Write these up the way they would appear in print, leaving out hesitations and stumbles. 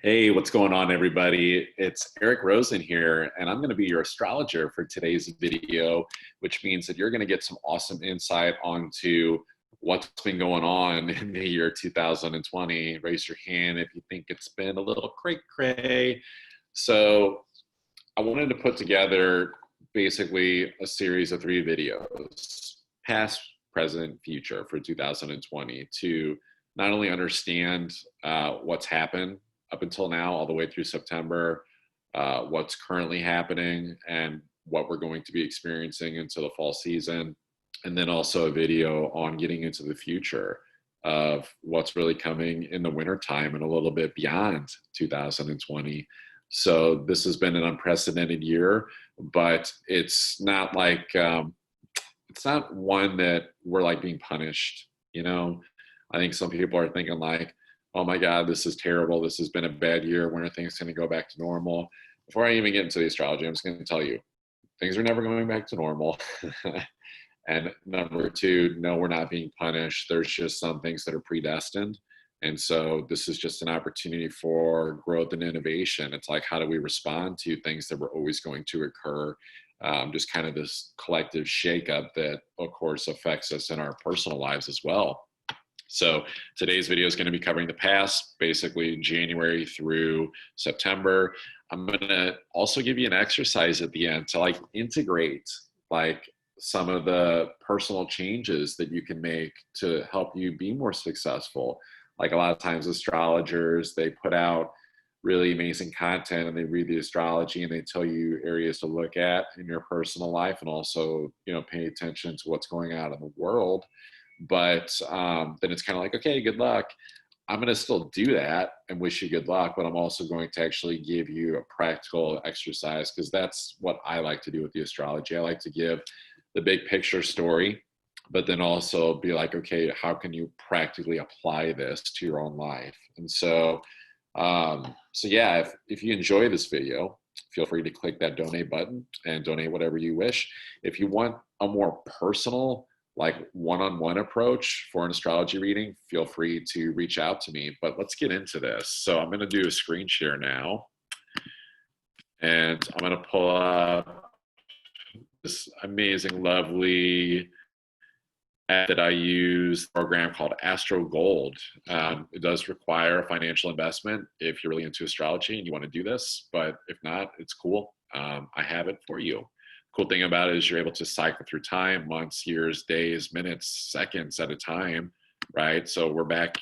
Hey, what's going on, everybody? It's Eric Rosen here, and I'm going to be your astrologer for today's video, which means that you're going to get some awesome insight onto what's been going on in the year 2020. Raise your hand if you think it's been a little cray-cray. So I wanted to put together basically a series of 3 videos, past, present, future for 2020, to not only understand what's happened up until now, all the way through September, what's currently happening, and what we're going to be experiencing into the fall season. And then also a video on getting into the future of what's really coming in the wintertime and a little bit beyond 2020. So this has been an unprecedented year, but it's not like, it's not one that we're like being punished. I think some people are thinking like, oh my God, this is terrible. This has been a bad year. When are things going to go back to normal? Before I even get into the astrology, I'm just going to tell you, things are never going back to normal. And number 2, no, we're not being punished. There's just some things that are predestined. And so this is just an opportunity for growth and innovation. It's like, how do we respond to things that were always going to occur? Just kind of this collective shakeup that, of course, affects us in our personal lives as well. So today's video is going to be covering the past, basically January through September. I'm going to also give you an exercise at the end to like integrate like some of the personal changes that you can make to help you be more successful. Like a lot of times astrologers, they put out really amazing content and they read the astrology and they tell you areas to look at in your personal life and also, pay attention to what's going on in the world. But then it's kind of like, okay, good luck. I'm going to still do that and wish you good luck, but I'm also going to actually give you a practical exercise because that's what I like to do with the astrology. I like to give the big picture story, but then also be like, okay, how can you practically apply this to your own life? And so, yeah, if you enjoy this video, feel free to click that donate button and donate whatever you wish. If you want a more personal, like one-on-one approach for an astrology reading, feel free to reach out to me. But let's get into this. So I'm going to do a screen share now. And I'm going to pull up this amazing, lovely app that I use, a program called Astrological. It does require a financial investment if you're really into astrology and you want to do this. But if not, it's cool. I have it for you. Cool thing about it is you're able to cycle through time, months, years, days, minutes, seconds at a time, right? So we're back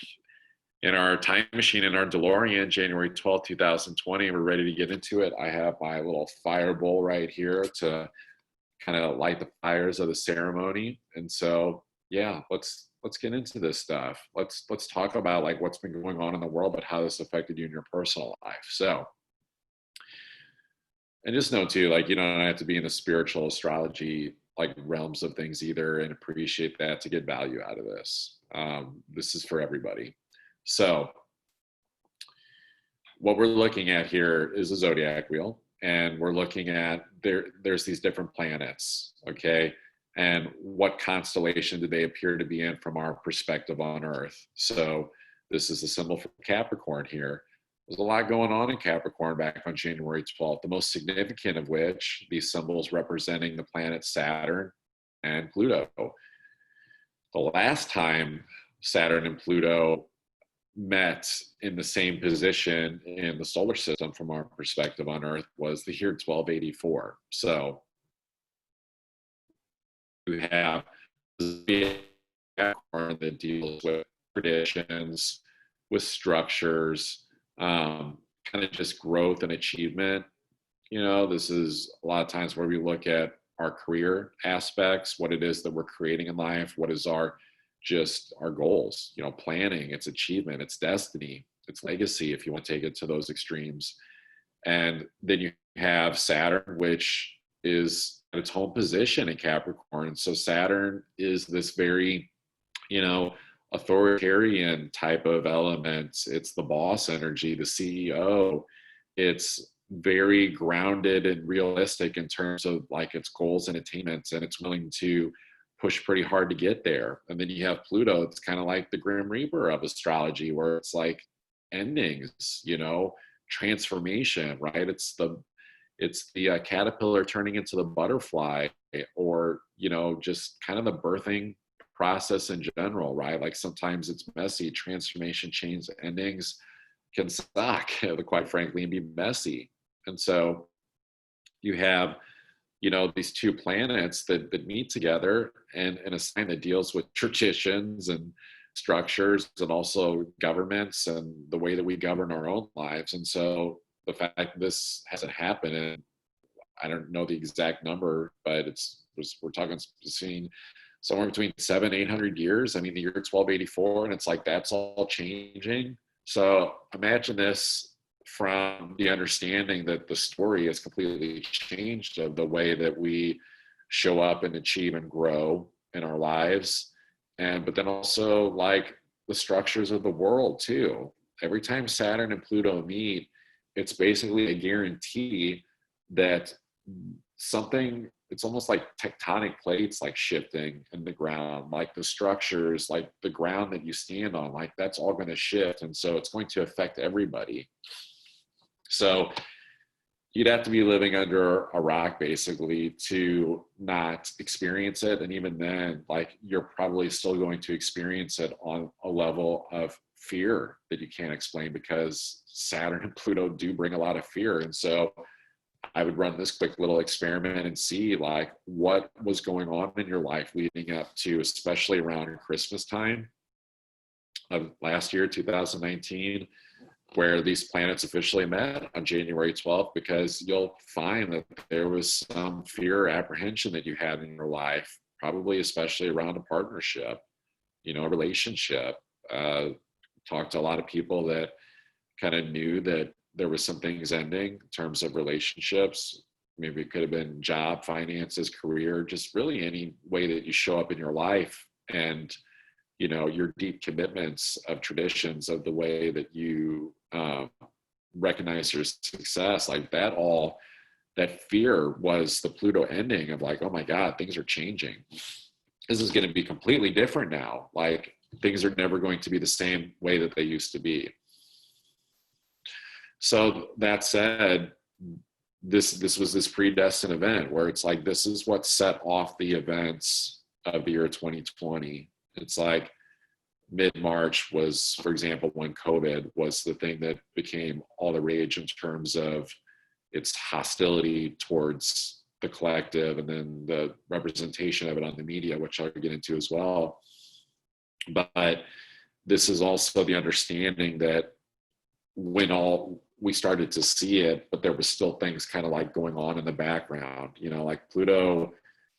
in our time machine in our DeLorean, January 12th, 2020. We're ready to get into it. I have my little fire bowl right here to kind of light the fires of the ceremony. And so, yeah, let's get into this stuff. Let's talk about like what's been going on in the world, but how this affected you in your personal life. So, and just know too, like, you don't have to be in the spiritual astrology like realms of things either, and appreciate that to get value out of this. This is for everybody. So what we're looking at here is a zodiac wheel, and we're looking at there's these different planets, okay? And what constellation do they appear to be in from our perspective on Earth? So this is the symbol for Capricorn here. There's a lot going on in Capricorn back on January 12th, the most significant of which, these symbols representing the planets Saturn and Pluto. The last time Saturn and Pluto met in the same position in the solar system from our perspective on Earth was the year 1284. So we have Capricorn that deals with traditions, with structures, kind of just growth and achievement. This is a lot of times where we look at our career aspects, what it is that we're creating in life, what is our goals, planning, its achievement, its destiny, its legacy, if you want to take it to those extremes. And then you have Saturn, which is at its home position in Capricorn. So Saturn is this very, authoritarian type of element. It's the boss energy, the CEO. It's very grounded and realistic in terms of like its goals and attainments, and it's willing to push pretty hard to get there. And then you have Pluto. It's kind of like the Grim Reaper of astrology, where it's like endings, transformation, right? It's the caterpillar turning into the butterfly, or just kind of the birthing process in general, right? Like sometimes it's messy. Transformation, change, endings can suck, quite frankly, and be messy. And so you have these two planets that meet together, and a sign that deals with traditions and structures, and also governments and the way that we govern our own lives. And so the fact that this hasn't happened, and I don't know the exact number, but we're talking between somewhere between 700-800 years. I mean, the year 1284, and it's like that's all changing. So imagine this from the understanding that the story has completely changed of the way that we show up and achieve and grow in our lives. But then also like the structures of the world too. Every time Saturn and Pluto meet, it's basically a guarantee that something, it's almost like tectonic plates like shifting in the ground, like the structures, like the ground that you stand on, like that's all going to shift. And so it's going to affect everybody. So you'd have to be living under a rock basically to not experience it. And even then, like you're probably still going to experience it on a level of fear that you can't explain, because Saturn and Pluto do bring a lot of fear. And so I would run this quick little experiment and see like what was going on in your life leading up to, especially around Christmas time of last year, 2019, where these planets officially met on January 12th, because you'll find that there was some fear or apprehension that you had in your life, probably especially around a partnership, a relationship. Talked to a lot of people that kind of knew that there was some things ending in terms of relationships. Maybe it could have been job, finances, career, just really any way that you show up in your life, and your deep commitments of traditions of the way that you recognize your success, like that fear was the Pluto ending of like, oh my God, things are changing. This is going to be completely different now. Like things are never going to be the same way that they used to be. So that said, this was this predestined event where it's like, this is what set off the events of the year 2020. It's like mid-March was, for example, when COVID was the thing that became all the rage in terms of its hostility towards the collective, and then the representation of it on the media, which I'll get into as well. But this is also the understanding that when we started to see it, but there was still things kind of like going on in the background, like Pluto,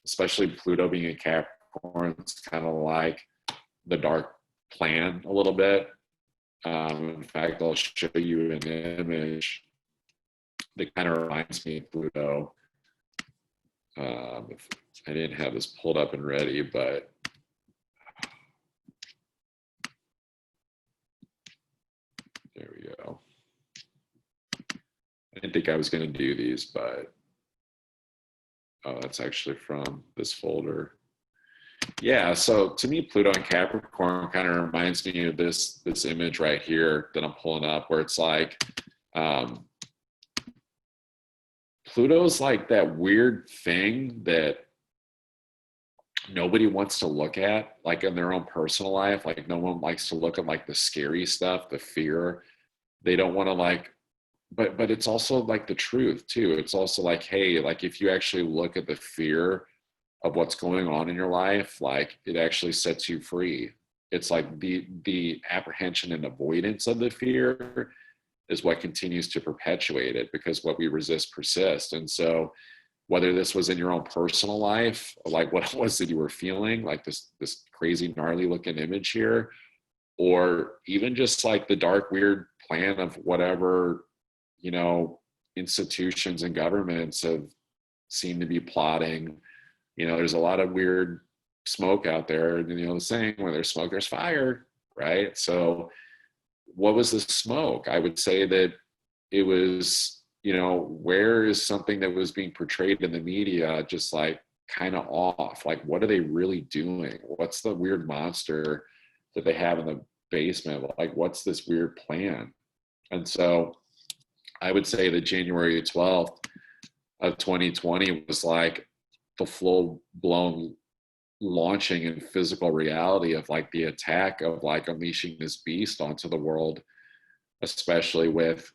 especially Pluto being in Capricorn, it's kind of like the dark plan a little bit. In fact, I'll show you an image that kind of reminds me of Pluto. If I didn't have this pulled up and ready, but there we go. I didn't think I was going to do these, but that's actually from this folder. Yeah, so to me, Pluto and Capricorn kind of reminds me of this image right here that I'm pulling up, where it's like Pluto's like that weird thing that nobody wants to look at, like in their own personal life. Like no one likes to look at like the scary stuff, the fear. They don't want to like, but it's also like the truth too. It's also like, hey, like if you actually look at the fear of what's going on in your life, like it actually sets you free. It's like the apprehension and avoidance of the fear is what continues to perpetuate it, because what we resist persists. And so whether this was in your own personal life, like what it was that you were feeling, like this crazy gnarly looking image here, or even just like the dark weird plan of whatever institutions and governments have seemed to be plotting. There's a lot of weird smoke out there. The saying, where there's smoke, there's fire, right? So what was the smoke? I would say that it was, where is something that was being portrayed in the media just like kind of off? Like, what are they really doing? What's the weird monster that they have in the basement? Like, what's this weird plan? And so I would say that January 12th of 2020 was like the full blown launching in physical reality of like the attack of like unleashing this beast onto the world, especially with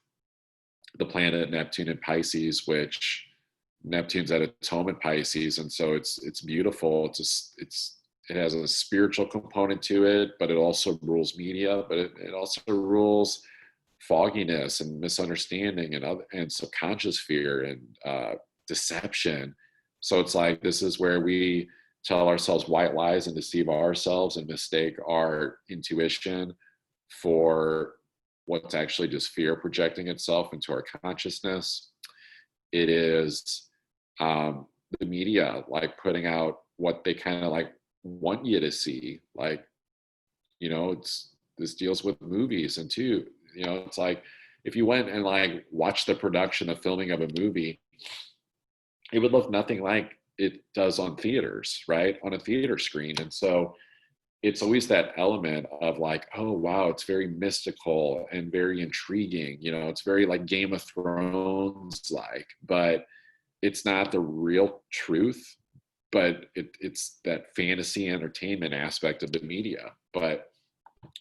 the planet Neptune in Pisces, which Neptune's at its home in Pisces, and so it's beautiful. It has a spiritual component to it, but it also rules media, but it also rules fogginess and misunderstanding and subconscious fear and deception. So it's like this is where we tell ourselves white lies and deceive ourselves and mistake our intuition for what's actually just fear projecting itself into our consciousness. It is the media like putting out what they kind of like want you to see. Like, it's this deals with movies and too. It's like if you went and like watched the production, the filming of a movie, it would look nothing like it does on theaters, right? On a theater screen. And so it's always that element of like, oh wow, it's very mystical and very intriguing. It's very like Game of Thrones like, but it's not the real truth. But it's that fantasy entertainment aspect of the media. But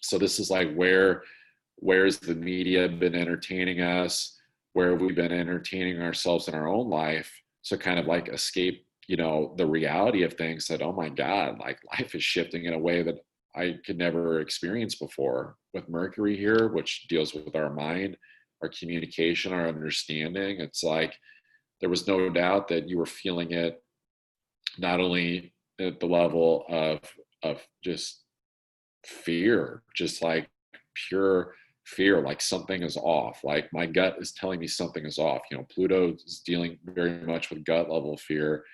so this is like where's the media been entertaining us? Where have we been entertaining ourselves in our own life to kind of like escape the reality of things that, oh my God, like life is shifting in a way that I could never experience before with Mercury here, which deals with our mind, our communication, our understanding. It's like there was no doubt that you were feeling it not only at the level of just fear, just like pure fear, like something is off, like my gut is telling me something is off. Pluto is dealing very much with gut level fear.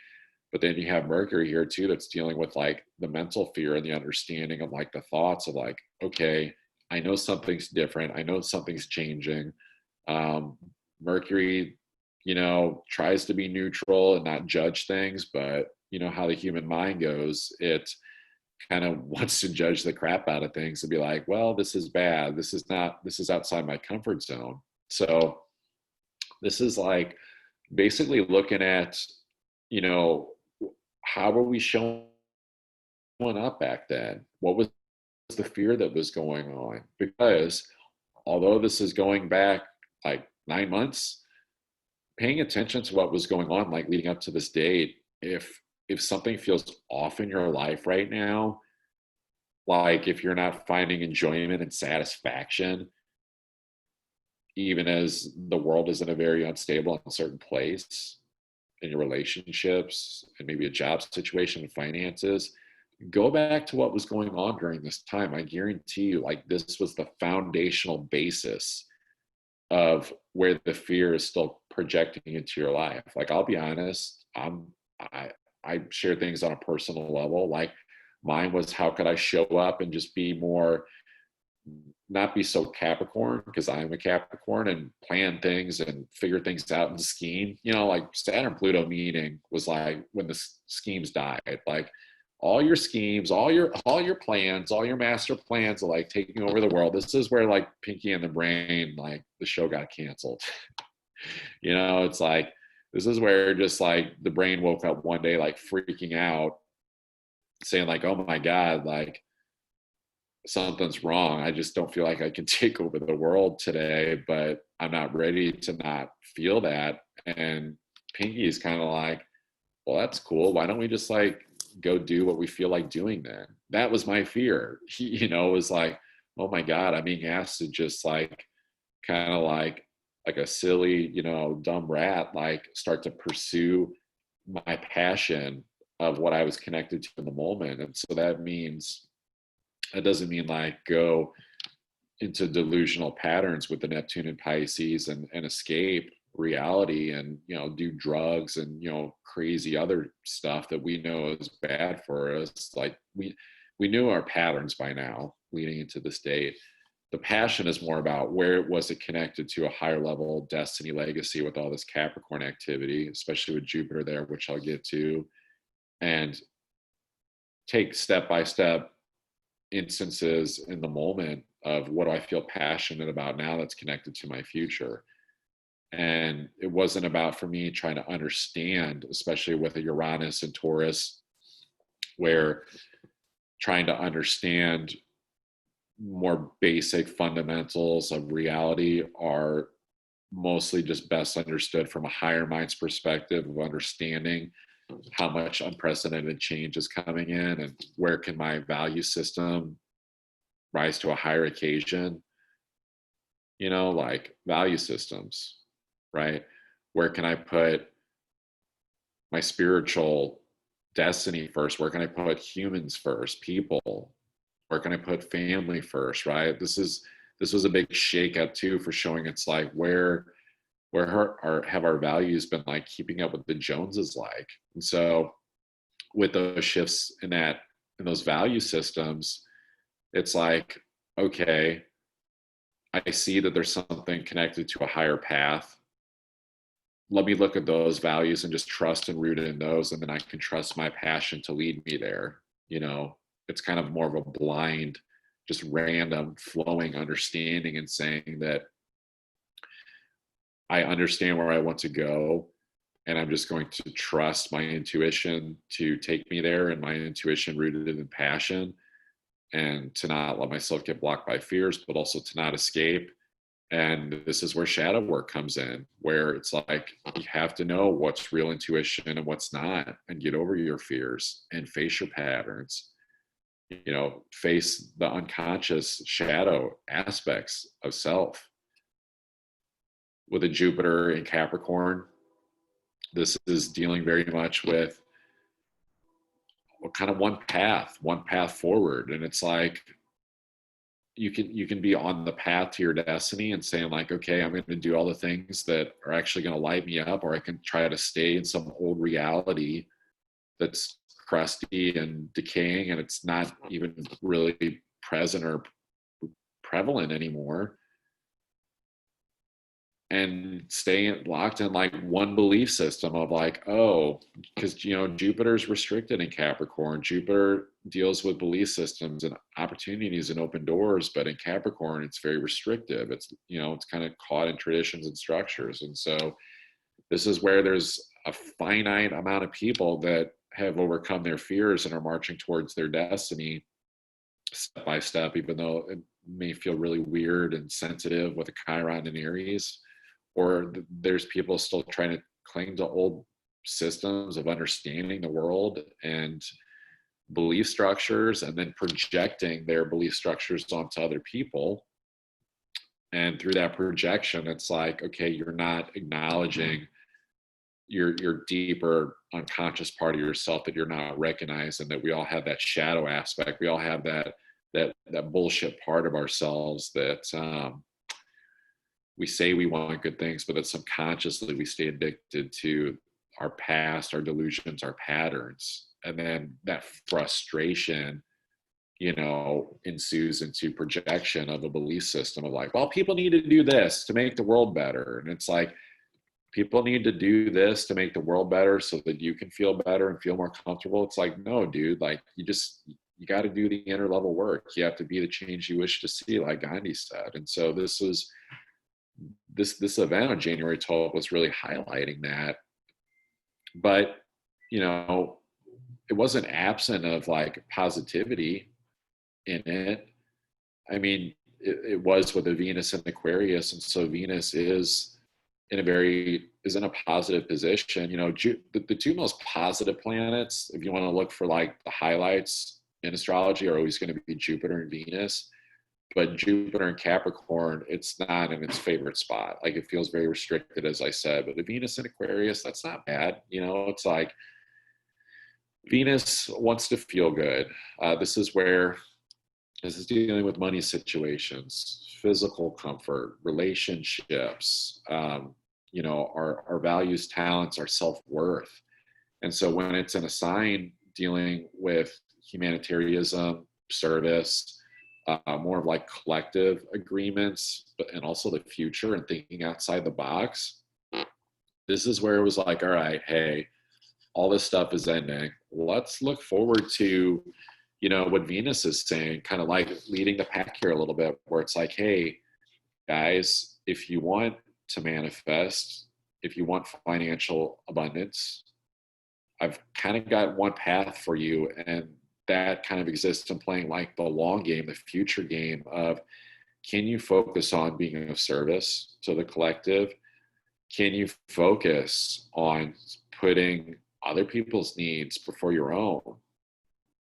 But then you have Mercury here too, that's dealing with like the mental fear and the understanding of like the thoughts of like, okay, I know something's different. I know something's changing. Mercury, tries to be neutral and not judge things, but how the human mind goes, it kind of wants to judge the crap out of things and be like, well, this is bad. This is outside my comfort zone. So this is like basically looking at, how were we showing up back then? What was the fear that was going on? Because although this is going back like 9 months, paying attention to what was going on, like leading up to this date, if something feels off in your life right now, like if you're not finding enjoyment and satisfaction, even as the world is in a very unstable, uncertain place in your relationships and maybe a job situation and finances, go back to what was going on during this time. I guarantee you, like this was the foundational basis of where the fear is still projecting into your life. Like I'll be honest, I I share things on a personal level. Like mine was, how could I show up and just be more, not be so Capricorn, because I'm a Capricorn, and plan things and figure things out and scheme. Like Saturn Pluto meeting was like when the schemes died. Like all your schemes, all your plans, all your master plans are like taking over the world. This is where like Pinky and the Brain, like the show got canceled. It's like this is where just like the brain woke up one day like freaking out, saying like, oh my God, like something's wrong. I just don't feel like I can take over the world today, but I'm not ready to not feel that. And Pinky is kind of like, well, that's cool. Why don't we just like go do what we feel like doing then? That was my fear. Was like, oh my God, I'm being asked to just like kind of like a silly, dumb rat, like start to pursue my passion of what I was connected to in the moment. And so that doesn't mean like go into delusional patterns with the Neptune and Pisces and escape reality and do drugs and crazy other stuff that we know is bad for us. Like we knew our patterns by now leading into this date. The passion is more about where was it connected to a higher level destiny legacy with all this Capricorn activity, especially with Jupiter there, which I'll get to, and take step by step instances in the moment of what do I feel passionate about now that's connected to my future. And it wasn't about for me trying to understand, especially with a Uranus and Taurus, where trying to understand more basic fundamentals of reality are mostly just best understood from a higher mind's perspective of understanding how much unprecedented change is coming in and where can my value system rise to a higher occasion, like value systems, right? Where can I put my spiritual destiny first? Where can I put humans first, people? Where can I put family first, right? This was a big shakeup too, for showing it's like have our values been like keeping up with the Joneses like. And so with those shifts in those value systems, it's like, okay, I see that there's something connected to a higher path. Let me look at those values and just trust and root in those, and then I can trust my passion to lead me there. It's kind of more of a blind, just random flowing understanding and saying that I understand where I want to go, and I'm just going to trust my intuition to take me there, and my intuition rooted in passion, and to not let myself get blocked by fears, but also to not escape. And this is where shadow work comes in, where it's like you have to know what's real intuition and what's not, and get over your fears and face your patterns, face the unconscious shadow aspects of self. With a Jupiter in Capricorn, this is dealing very much with kind of one path forward. And it's like you can be on the path to your destiny and saying like, okay, I'm going to do all the things that are actually going to light me up, or I can try to stay in some old reality that's crusty and decaying, and it's not even really present or prevalent anymore, and stay locked in like one belief system of like, oh, because Jupiter's restricted in Capricorn. Jupiter deals with belief systems and opportunities and open doors, but in Capricorn it's very restrictive. It's it's kind of caught in traditions and structures. And so this is where there's a finite amount of people that have overcome their fears and are marching towards their destiny step by step, even though it may feel really weird and sensitive with a Chiron and Aries. Or there's people still trying to cling to old systems of understanding the world and belief structures, and then projecting their belief structures onto other people. And through that projection, it's like, okay, you're not acknowledging your deeper unconscious part of yourself that you're not recognizing, that we all have that shadow aspect. We all have that bullshit part of ourselves that we say we want good things, but that subconsciously we stay addicted to our past, our delusions, our patterns. And then that frustration, ensues into projection of a belief system of like, well, people need to do this to make the world better. And it's like, people need to do this to make the world better so that you can feel better and feel more comfortable. It's like, no, dude, like you got to do the inner level work. You have to be the change you wish to see, like Gandhi said. And so this event on January 12th was really highlighting that. But, it wasn't absent of like positivity in it. I mean, it was with a Venus in Aquarius. And so Venus is in a positive position. The two most positive planets, if you want to look for like the highlights in astrology, are always going to be Jupiter and Venus. But Jupiter and Capricorn, it's not in its favorite spot. Like it feels very restricted, as I said. But the Venus in Aquarius, that's not bad. It's like Venus wants to feel good. This is dealing with money situations, physical comfort, relationships, our values, talents, our self-worth. And so when it's in a sign dealing with humanitarianism, service, more of like collective agreements, and also the future and thinking outside the box, this is where it was like, all right, hey, all this stuff is ending. Let's look forward to, what Venus is saying, kind of like leading the pack here a little bit, where it's like, hey, guys, if you want to manifest, if you want financial abundance, I've kind of got one path for you. And that kind of exists in playing like the long game, the future game of, can you focus on being of service to the collective? Can you focus on putting other people's needs before your own?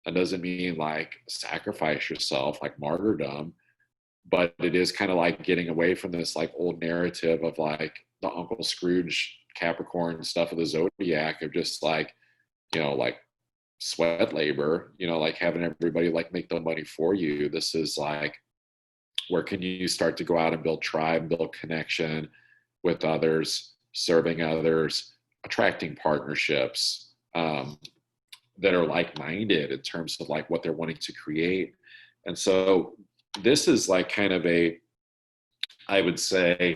That doesn't mean like sacrifice yourself, like martyrdom, but it is kind of like getting away from this like old narrative of like the Uncle Scrooge Capricorn stuff of the zodiac of just like, like sweat labor, like having everybody like make the money for you. This is like, where can you start to go out and build tribe, build connection with others, serving others, attracting partnerships that are like-minded in terms of like what they're wanting to create. And so this is like kind of I would say,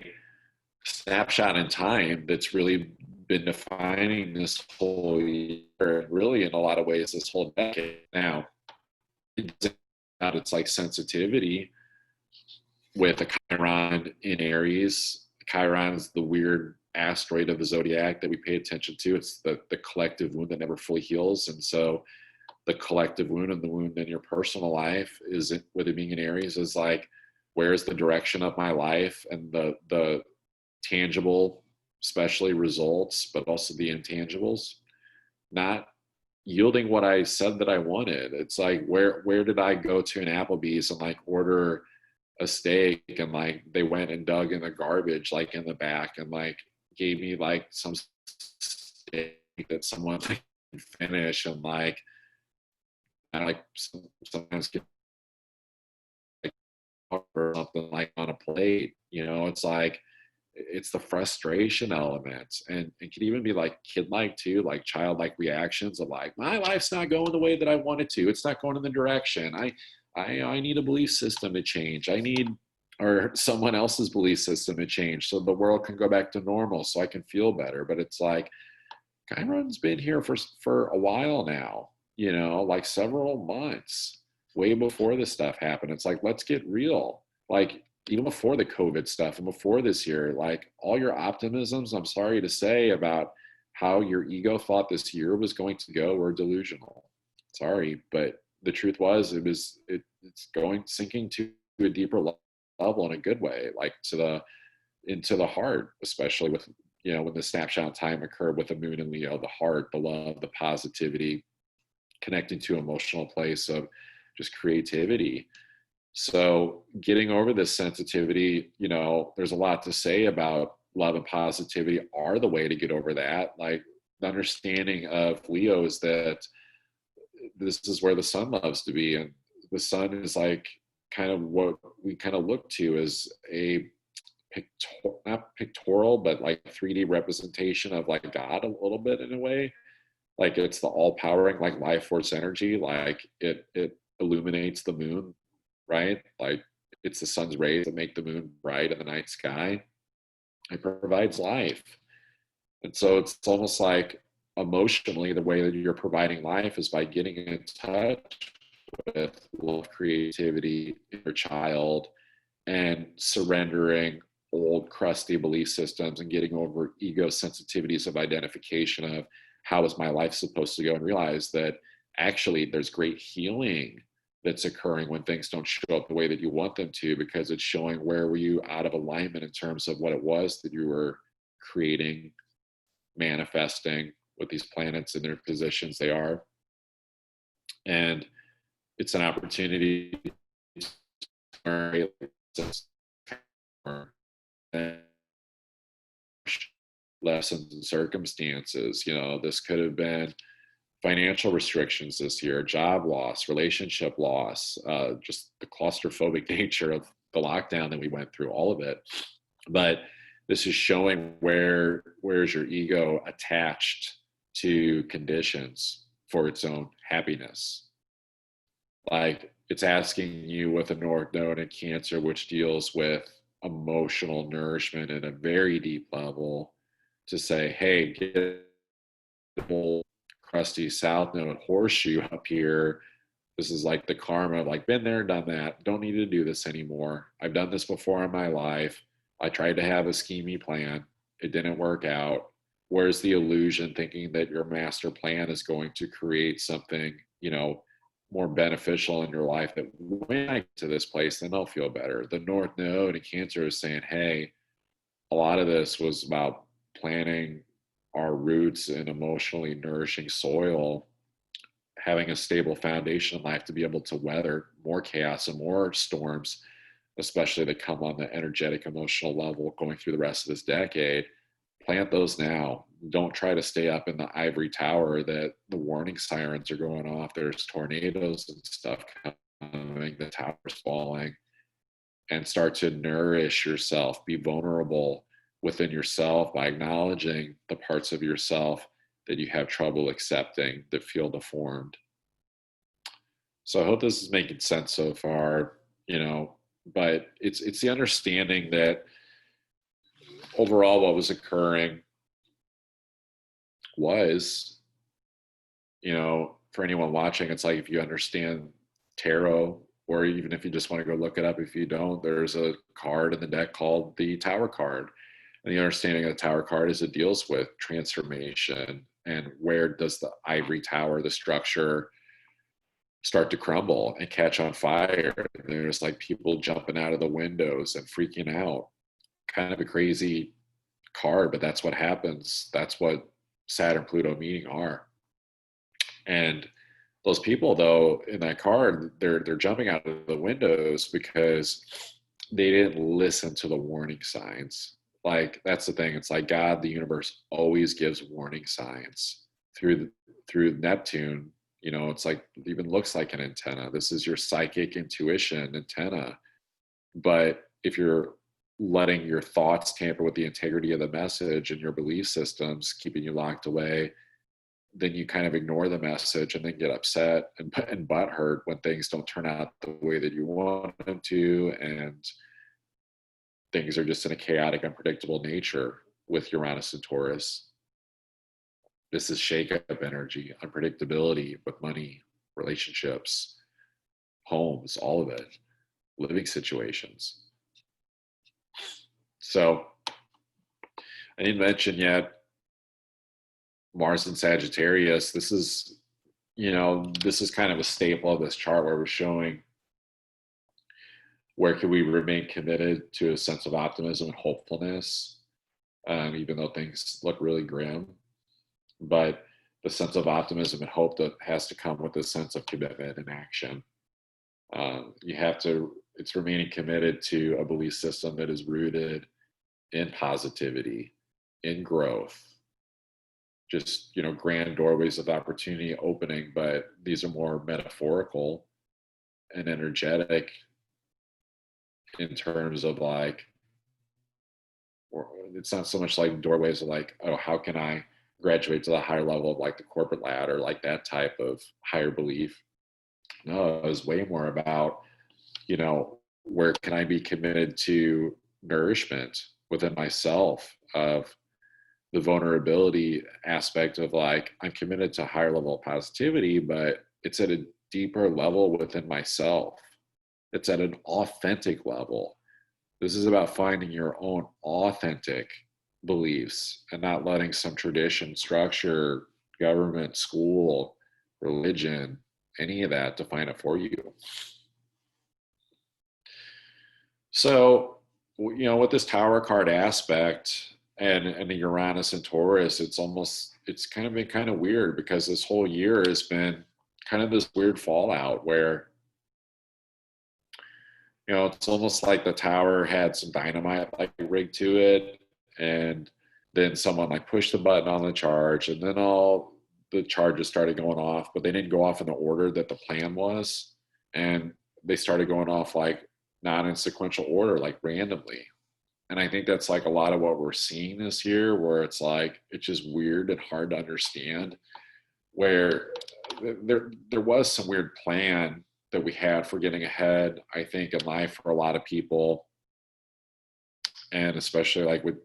snapshot in time that's really been defining this whole year, and really in a lot of ways this whole decade now. It's like sensitivity with a Chiron in Aries. Chiron's the weird asteroid of the zodiac that we pay attention to. It's the collective wound that never fully heals. And so the collective wound and the wound in your personal life is, with it being in Aries, is like, where's the direction of my life, and the tangible, especially results, but also the intangibles, not yielding what I said that I wanted. It's like, where did I go to an Applebee's and like order a steak, and like they went and dug in the garbage like in the back and like gave me like some steak that someone like finish, and like I like sometimes get like or something like on a plate, it's like, it's the frustration element, and it can even be like kid-like too, like childlike reactions of like, my life's not going the way that I want it to. It's not going in the direction. I need a belief system to change. I need, or someone else's belief system to change so the world can go back to normal so I can feel better. But it's like, Chiron's been here for a while now, like several months, way before this stuff happened. It's like, let's get real. Like, even before the COVID stuff and before this year, like all your optimisms, I'm sorry to say, about how your ego thought this year was going to go, were delusional. Sorry, but the truth was, it's sinking to a deeper level in a good way, like into the heart, especially with, when the snapshot time occurred with the moon in Leo, the heart, the love, the positivity, connecting to emotional place of just creativity. So getting over this sensitivity, there's a lot to say about love and positivity are the way to get over that. Like, the understanding of Leo is that this is where the sun loves to be. And the sun is like kind of what we kind of look to as a not pictorial, but like 3D representation of like God a little bit in a way. Like, it's the all-powering, like life force energy. Like it illuminates the moon, right? Like, it's the sun's rays that make the moon bright in the night sky. It provides life. And so it's almost like, emotionally, the way that you're providing life is by getting in touch with love, creativity, inner child, and surrendering old crusty belief systems and getting over ego sensitivities of identification of, how is my life supposed to go, and realize that actually there's great healing that's occurring when things don't show up the way that you want them to, because it's showing where were you out of alignment in terms of what it was that you were creating, manifesting with these planets in their positions they are. And it's an opportunity to lessons and circumstances. This could have been financial restrictions this year, job loss, relationship loss, just the claustrophobic nature of the lockdown that we went through, all of it. But this is showing where's your ego attached to conditions for its own happiness. Like, it's asking you with a North Node in Cancer, which deals with emotional nourishment at a very deep level, to say, hey, get the whole crusty South Node horseshoe up here This is like the karma of like, been there, done that. Don't need to do this anymore. I've done this before in my life. I tried to have a schemy plan. It didn't work out. Where's the illusion thinking that your master plan is going to create something, more beneficial in your life, that when I get to this place, then I'll feel better. The North Node in Cancer is saying, hey, a lot of this was about planting our roots in emotionally nourishing soil, having a stable foundation in life to be able to weather more chaos and more storms, especially that come on the energetic, emotional level going through the rest of this decade. Plant those now. Don't try to stay up in the ivory tower that the warning sirens are going off. There's tornadoes and stuff coming, the tower's falling, and start to nourish yourself. Be vulnerable within yourself by acknowledging the parts of yourself that you have trouble accepting, that feel deformed. So I hope this is making sense so far, but it's the understanding that overall what was occurring was, for anyone watching, it's like if you understand tarot, or even if you just want to go look it up, if you don't, there's a card in the deck called the Tower card. And the understanding of the Tower card is it deals with transformation and where does the ivory tower, the structure, start to crumble and catch on fire. And there's like people jumping out of the windows and freaking out. Kind of a crazy card, but that's what happens. That's what Saturn Pluto meeting are. And those people, though, in that card, they're jumping out of the windows because they didn't listen to the warning signs. Like, that's the thing. It's like God, the universe, always gives warning signs through Neptune. It's like, it even looks like an antenna. This is your psychic intuition antenna. But if you're letting your thoughts tamper with the integrity of the message and your belief systems, keeping you locked away, then you kind of ignore the message and then get upset and butthurt when things don't turn out the way that you want them to, and things are just in a chaotic, unpredictable nature with Uranus and Taurus. This is shake-up energy, unpredictability with money, relationships, homes, all of it, living situations. So I didn't mention yet Mars in Sagittarius. This is kind of a staple of this chart where we're showing where can we remain committed to a sense of optimism and hopefulness, even though things look really grim. But the sense of optimism and hope that has to come with a sense of commitment and action. It's remaining committed to a belief system that is rooted in positivity, in growth, just, grand doorways of opportunity opening, but these are more metaphorical and energetic in terms of like, or it's not so much like doorways of like, oh, how can I graduate to the higher level of like the corporate ladder, like that type of higher belief. No, it was way more about, where can I be committed to nourishment within myself, of the vulnerability aspect of like, I'm committed to a higher level of positivity, but it's at a deeper level within myself. It's at an authentic level. This is about finding your own authentic beliefs and not letting some tradition, structure, government, school, religion, any of that define it for you. So, with this Tower card aspect and the Uranus and Taurus, it's kind of been kind of weird because this whole year has been kind of this weird fallout where, it's almost like the Tower had some dynamite like rigged to it, and then someone like pushed the button on the charge, and then all the charges started going off, but they didn't go off in the order that the plan was, and they started going off like not in sequential order, like randomly. And I think that's like a lot of what we're seeing this year, where it's like, it's just weird and hard to understand, where there was some weird plan that we had for getting ahead, I think, in life for a lot of people. And especially like with,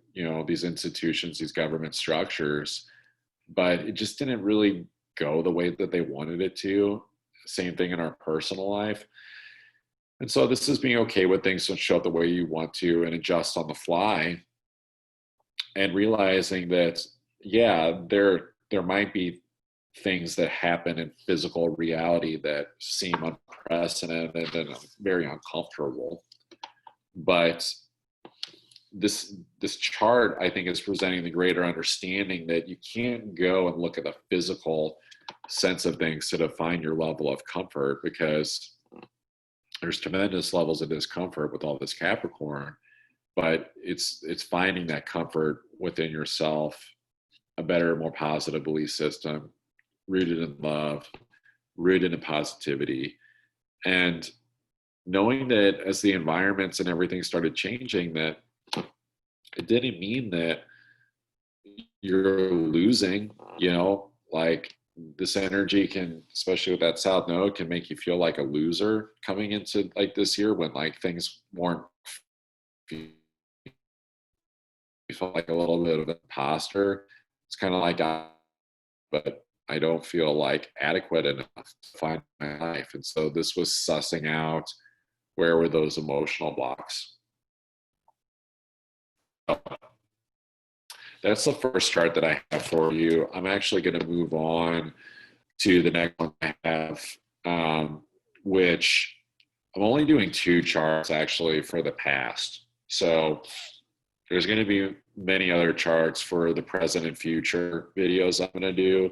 these institutions, these government structures, but it just didn't really go the way that they wanted it to. Same thing in our personal life. And so this is being okay with things don't show up the way you want to and adjust on the fly, and realizing that, yeah, there might be things that happen in physical reality that seem unprecedented and very uncomfortable. But this chart, I think, is presenting the greater understanding that you can't go and look at the physical sense of things to define your level of comfort, because there's tremendous levels of discomfort with all this Capricorn. But it's finding that comfort within yourself, a better, more positive belief system, rooted in love, rooted in positivity, and knowing that as the environments and everything started changing, that it didn't mean that you're losing, like this energy can, especially with that South Node, can make you feel like a loser coming into like this year, when like things weren't, you felt like a little bit of an imposter. It's kind of like, but I don't feel like adequate enough to find my life. And so this was sussing out where were those emotional blocks. That's the first chart that I have for you. I'm actually going to move on to the next one I have, which I'm only doing 2 charts actually for the past. So there's going to be many other charts for the present and future videos I'm going to do.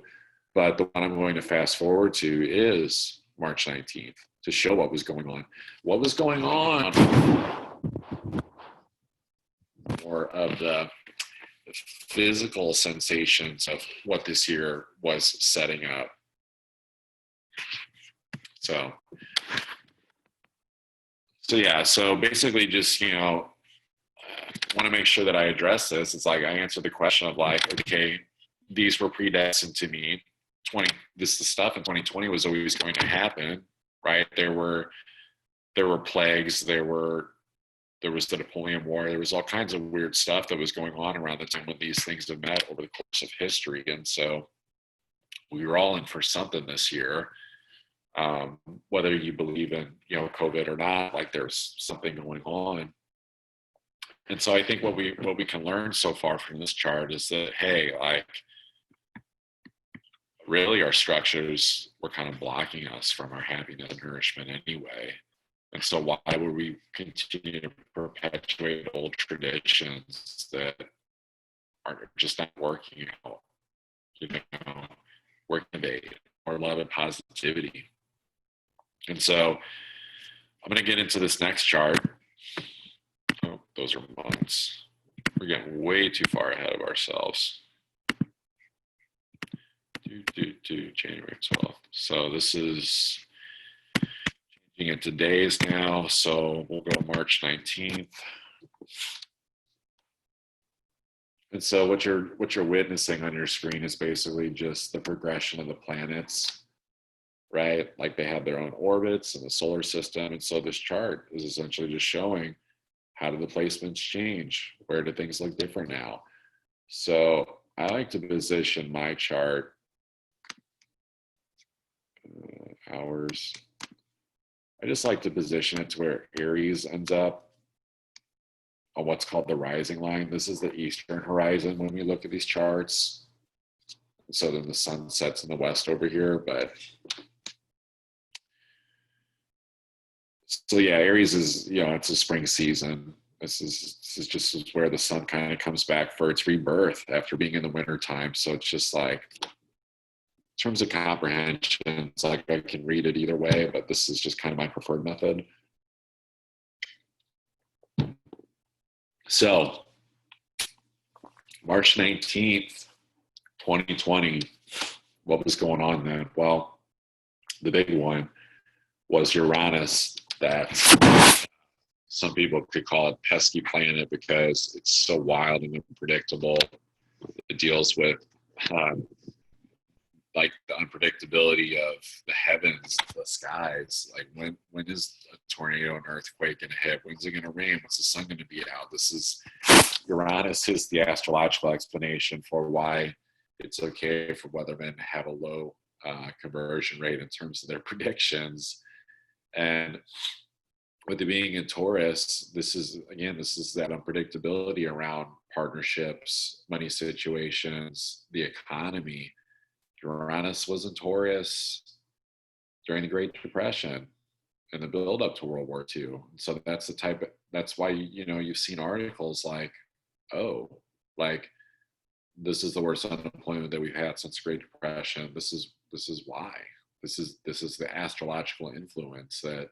But the one I'm going to fast forward to is March 19th to show what was going on. What was going on? More of the physical sensations of what this year was setting up. So yeah, so basically just, want to make sure that I address this. It's like I answered the question of like, okay, these were predestined to me. This the stuff in 2020 was always going to happen, right? There were plagues, there was the Napoleon War, there was all kinds of weird stuff that was going on around the time when these things have met over the course of history. And so we were all in for something this year. Whether you believe in, COVID or not, like there's something going on. And so I think what we can learn so far from this chart is that, hey, like really our structures were kind of blocking us from our happiness and nourishment anyway. And so why would we continue to perpetuate old traditions that are just not working out? Working today, or love and positivity. And so I'm going to get into this next chart. Oh, those are months. We're getting way too far ahead of ourselves. January 12th. So this is changing into days now. So we'll go March 19th. And so what you're witnessing on your screen is basically just the progression of the planets, right? Like they have their own orbits in the solar system. And so this chart is essentially just showing, how do the placements change? Where do things look different now? So I like to position my chart, hours. I just like to position it to where Aries ends up on what's called the rising line. This is the eastern horizon when we look at these charts. So then the sun sets in the west over here, but so yeah, Aries is, it's a spring season. This is just where the sun kind of comes back for its rebirth after being in the winter time. So it's just like, in terms of comprehension, it's like I can read it either way, but this is just kind of my preferred method. So March 19th, 2020, what was going on then? Well, the big one was Uranus, that some people could call it pesky planet because it's so wild and unpredictable. It deals with like the unpredictability of the heavens, the skies. Like when is a tornado, an earthquake going to hit? When's it going to rain? What's the sun going to be out? This is Uranus is the astrological explanation for why it's okay for weathermen to have a low conversion rate in terms of their predictions. And with it being in Taurus, this is that unpredictability around partnerships, money situations, the economy. Uranus was in Taurus during the Great Depression and the build up to World War II. So that's why, you've seen articles like, oh, like this is the worst unemployment that we've had since the Great Depression. This is why. This is the astrological influence that,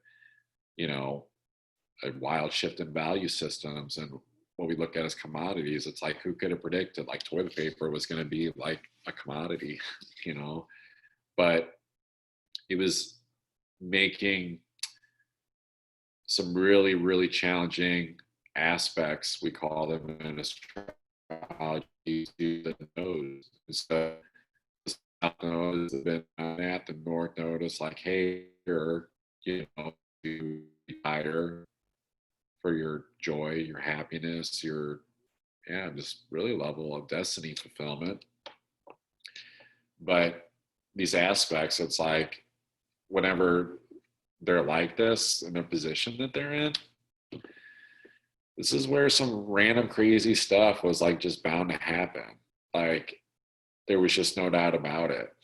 a wild shift in value systems and what we look at as commodities. It's like, who could have predicted like toilet paper was going to be like a commodity, but it was making some really, really challenging aspects, we call them in astrology, to the nodes. So the south node has been at the north node is like, hey, you're, you retire for your joy, your happiness, your just really level of destiny fulfillment. But these aspects, it's like whenever they're like this in the position that they're in, this is where some random crazy stuff was like just bound to happen. Like there was just no doubt about it.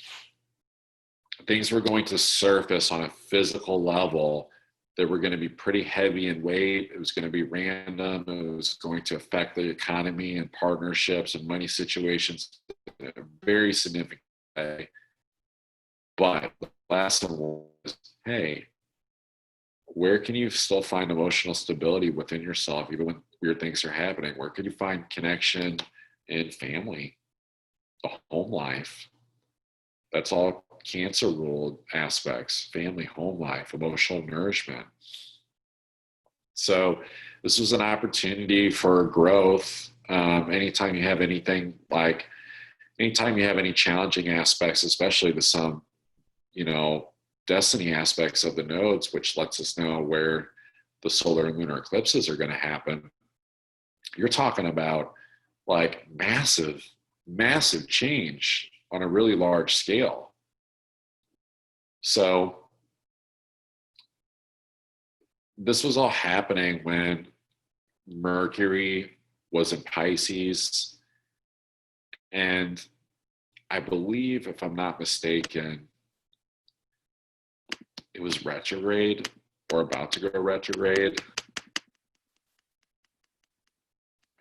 Things were going to surface on a physical level that were going to be pretty heavy in weight. It was going to be random. It was going to affect the economy and partnerships and money situations in a very significant way. But the lesson was, hey, where can you still find emotional stability within yourself, even when weird things are happening? Where can you find connection in family, the home life? That's all Cancer ruled aspects: family, home life, emotional nourishment. So this was an opportunity for growth. Anytime you have anything like, anytime you have any challenging aspects, especially to some, destiny aspects of the nodes, which lets us know where the solar and lunar eclipses are going to happen, you're talking about like massive, massive change on a really large scale. So this was all happening when Mercury was in Pisces. And I believe, if I'm not mistaken, it was retrograde or about to go retrograde.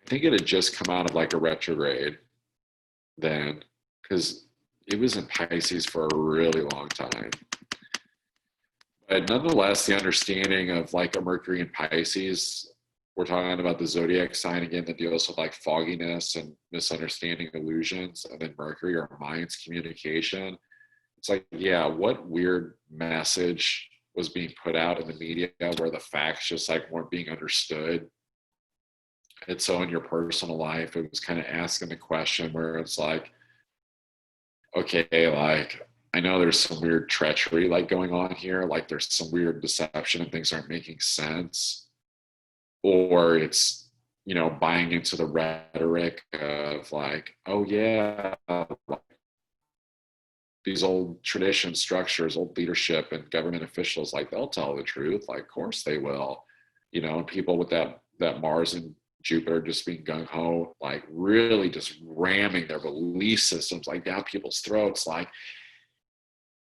I think it had just come out of like a retrograde then, because it was in Pisces for a really long time. But nonetheless, the understanding of like a Mercury in Pisces, we're talking about the zodiac sign again that deals with like fogginess and misunderstanding, illusions, and then Mercury, our mind's communication. It's like, yeah, what weird message was being put out in the media where the facts just like weren't being understood. And so in your personal life, it was kind of asking the question where it's like, okay, like, I know there's some weird treachery like going on here, like there's some weird deception and things aren't making sense. Or it's, buying into the rhetoric of like, oh yeah, these old tradition structures, old leadership and government officials, like they'll tell the truth. Like, of course they will, and people with that Mars and Jupiter just being gung-ho, like really just ramming their belief systems like down people's throats. Like,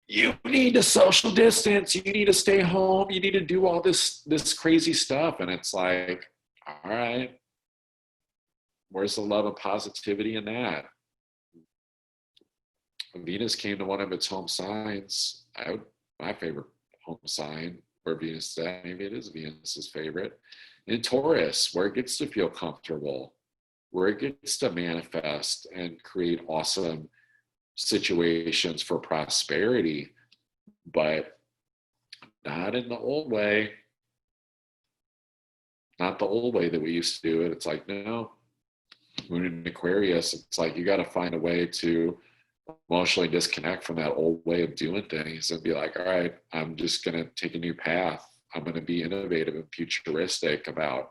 you need to social distance, you need to stay home, you need to do all this crazy stuff. And it's like, all right, where's the love and positivity in that? Venus came to one of its home signs. My favorite home sign where Venus is at, maybe it is Venus's favorite, in Taurus, where it gets to feel comfortable, where it gets to manifest and create awesome situations for prosperity, but not in the old way. Not the old way that we used to do it. It's like, no, Moon in Aquarius, it's like you got to find a way to emotionally disconnect from that old way of doing things and be like, all right, I'm just going to take a new path. I'm going to be innovative and futuristic about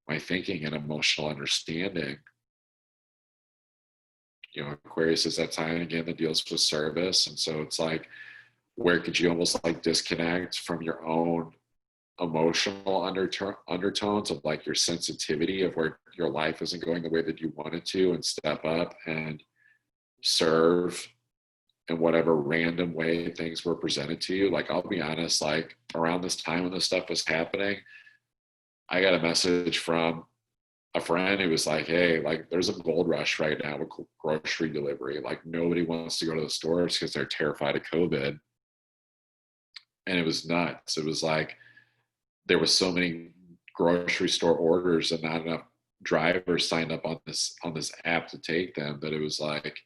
my thinking and emotional understanding. Aquarius is that sign again that deals with service. And so it's like, where could you almost like disconnect from your own emotional undertones of like your sensitivity of where your life isn't going the way that you want it to, and step up and serve in whatever random way things were presented to you. Like, I'll be honest, like around this time when this stuff was happening, I got a message from a friend who was like, hey, like there's a gold rush right now with grocery delivery. Like nobody wants to go to the stores because they're terrified of COVID. And it was nuts. It was like there was so many grocery store orders and not enough drivers signed up on this app to take them, that it was like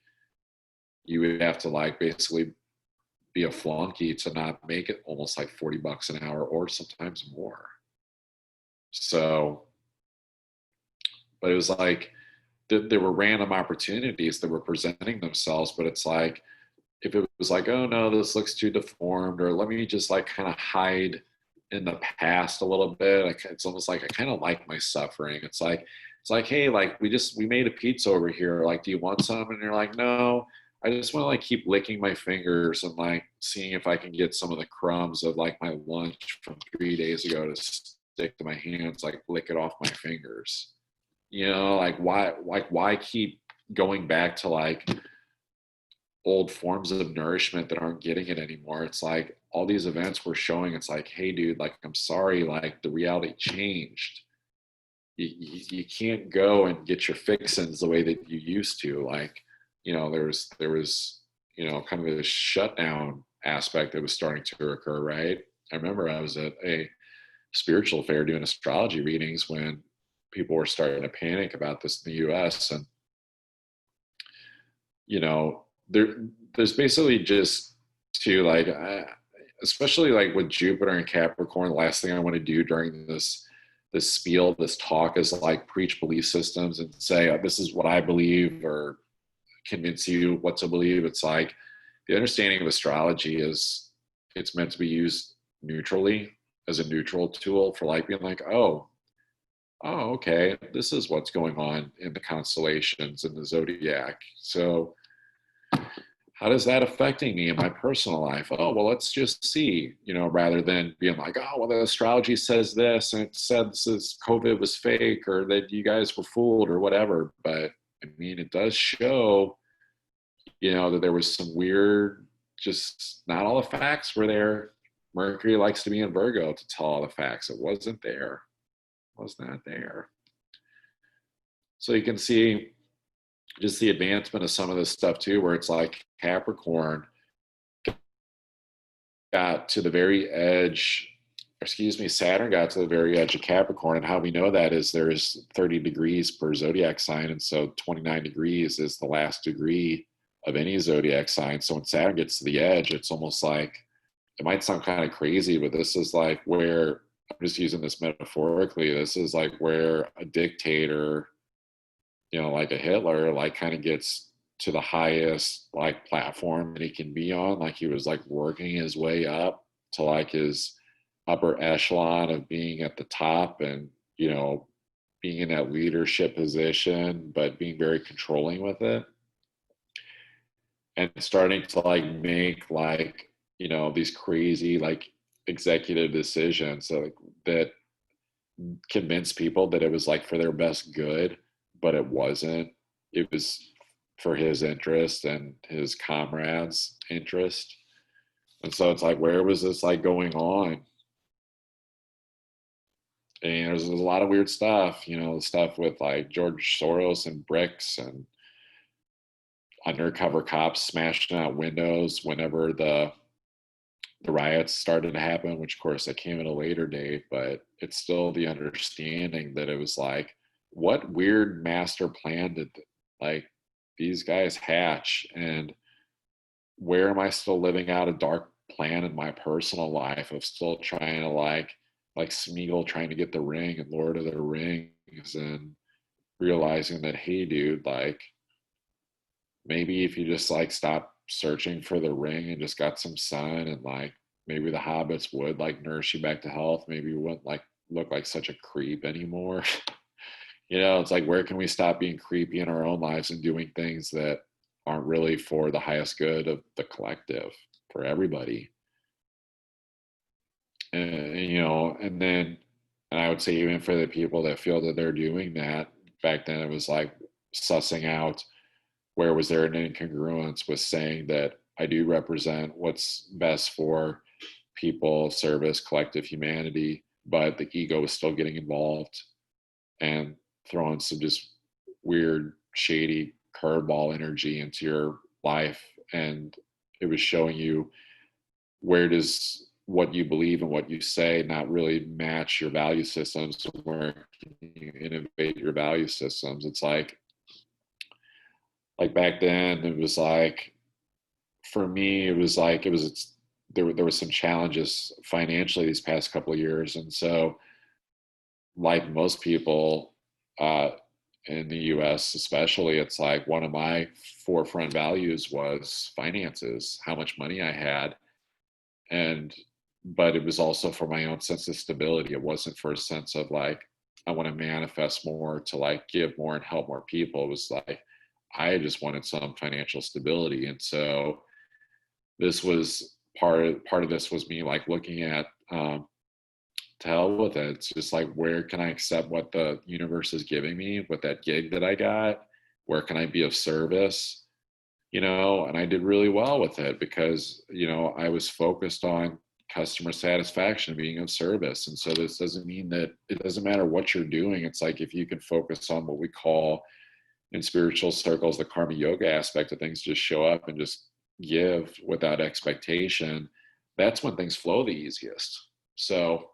you would have to like basically be a flunky to not make it almost like $40 an hour or sometimes more. So, but it was like there were random opportunities that were presenting themselves, but it's like, if it was like, oh no, this looks too deformed, or let me just like kind of hide in the past a little bit. It's almost like I kind of like my suffering. It's like, hey, like we made a pizza over here. Like, do you want some? And you're like, no, I just want to like keep licking my fingers and like seeing if I can get some of the crumbs of like my lunch from 3 days ago to stick to my hands, like lick it off my fingers. Like why keep going back to like old forms of nourishment that aren't getting it anymore? It's like all these events we're showing, it's like, hey dude, like I'm sorry, like the reality changed. You can't go and get your fixins the way that you used to. Like, there was kind of a shutdown aspect that was starting to occur, right? I remember I was at a spiritual fair doing astrology readings when people were starting to panic about this in the US. And there's basically just two, like especially like with Jupiter and Capricorn, the last thing I want to do during this spiel, this talk, is like preach belief systems and say, this is what I believe, or convince you what to believe. It's like the understanding of astrology is it's meant to be used neutrally, as a neutral tool for like being like, oh, okay, this is what's going on in the constellations and the zodiac. So how does that affecting me in my personal life? Oh, well, let's just see, rather than being like, oh, well, the astrology says this and it said COVID was fake, or that you guys were fooled or whatever. But I mean, it does show, that there was some weird, just not all the facts were there. Mercury likes to be in Virgo to tell all the facts. It wasn't there. It was not there. So you can see just the advancement of some of this stuff too, where it's like Capricorn got to the very edge, Saturn got to the very edge of Capricorn. And how we know that is there's 30 degrees per zodiac sign. And so 29 degrees is the last degree of any zodiac sign. So when Saturn gets to the edge, it's almost like, it might sound kind of crazy, but this is like where, I'm just using this metaphorically, this is like where a dictator, like a Hitler, like kind of gets to the highest like platform that he can be on. Like he was like working his way up to like his upper echelon of being at the top, and being in that leadership position, but being very controlling with it, and starting to like make like these crazy like executive decisions that convince people that it was like for their best good, but it wasn't. It was for his interest and his comrades' interest. And so it's like, where was this like going on? And there's a lot of weird stuff, stuff with like George Soros and bricks and undercover cops smashing out windows whenever the riots started to happen, which of course that came at a later date, but it's still the understanding that it was like, what weird master plan did like these guys hatch, and where am I still living out a dark plan in my personal life of still trying to like Smeagol trying to get the ring and Lord of the Rings, and realizing that, hey dude, like maybe if you just like stop searching for the ring and just got some sun, and like maybe the hobbits would like nurse you back to health, maybe you wouldn't like look like such a creep anymore. It's like, where can we stop being creepy in our own lives and doing things that aren't really for the highest good of the collective, for everybody. And and then, and I would say even for the people that feel that they're doing that, back then it was like sussing out where was there an incongruence with saying that I do represent what's best for people, service, collective humanity, but the ego is still getting involved and throwing some just weird, shady curveball energy into your life. And it was showing you, where does what you believe and what you say not really match your value systems? Where can you innovate your value systems? It's like back then it was like, for me it was like, there was some challenges financially these past couple of years. And so, like most people, uh, in the US especially, it's like one of my forefront values was finances, how much money I had. And but it was also for my own sense of stability. It wasn't for a sense of like, I want to manifest more to like give more and help more people. It was like, I just wanted some financial stability. And so this was part of this was me like looking at, to hell with it. It's just like, where can I accept what the universe is giving me with that gig that I got? Where can I be of service? And I did really well with it because, I was focused on customer satisfaction, being of service. And so this doesn't mean that it doesn't matter what you're doing. It's like, if you can focus on what we call in spiritual circles, the karma yoga aspect of things, just show up and just give without expectation, that's when things flow the easiest. So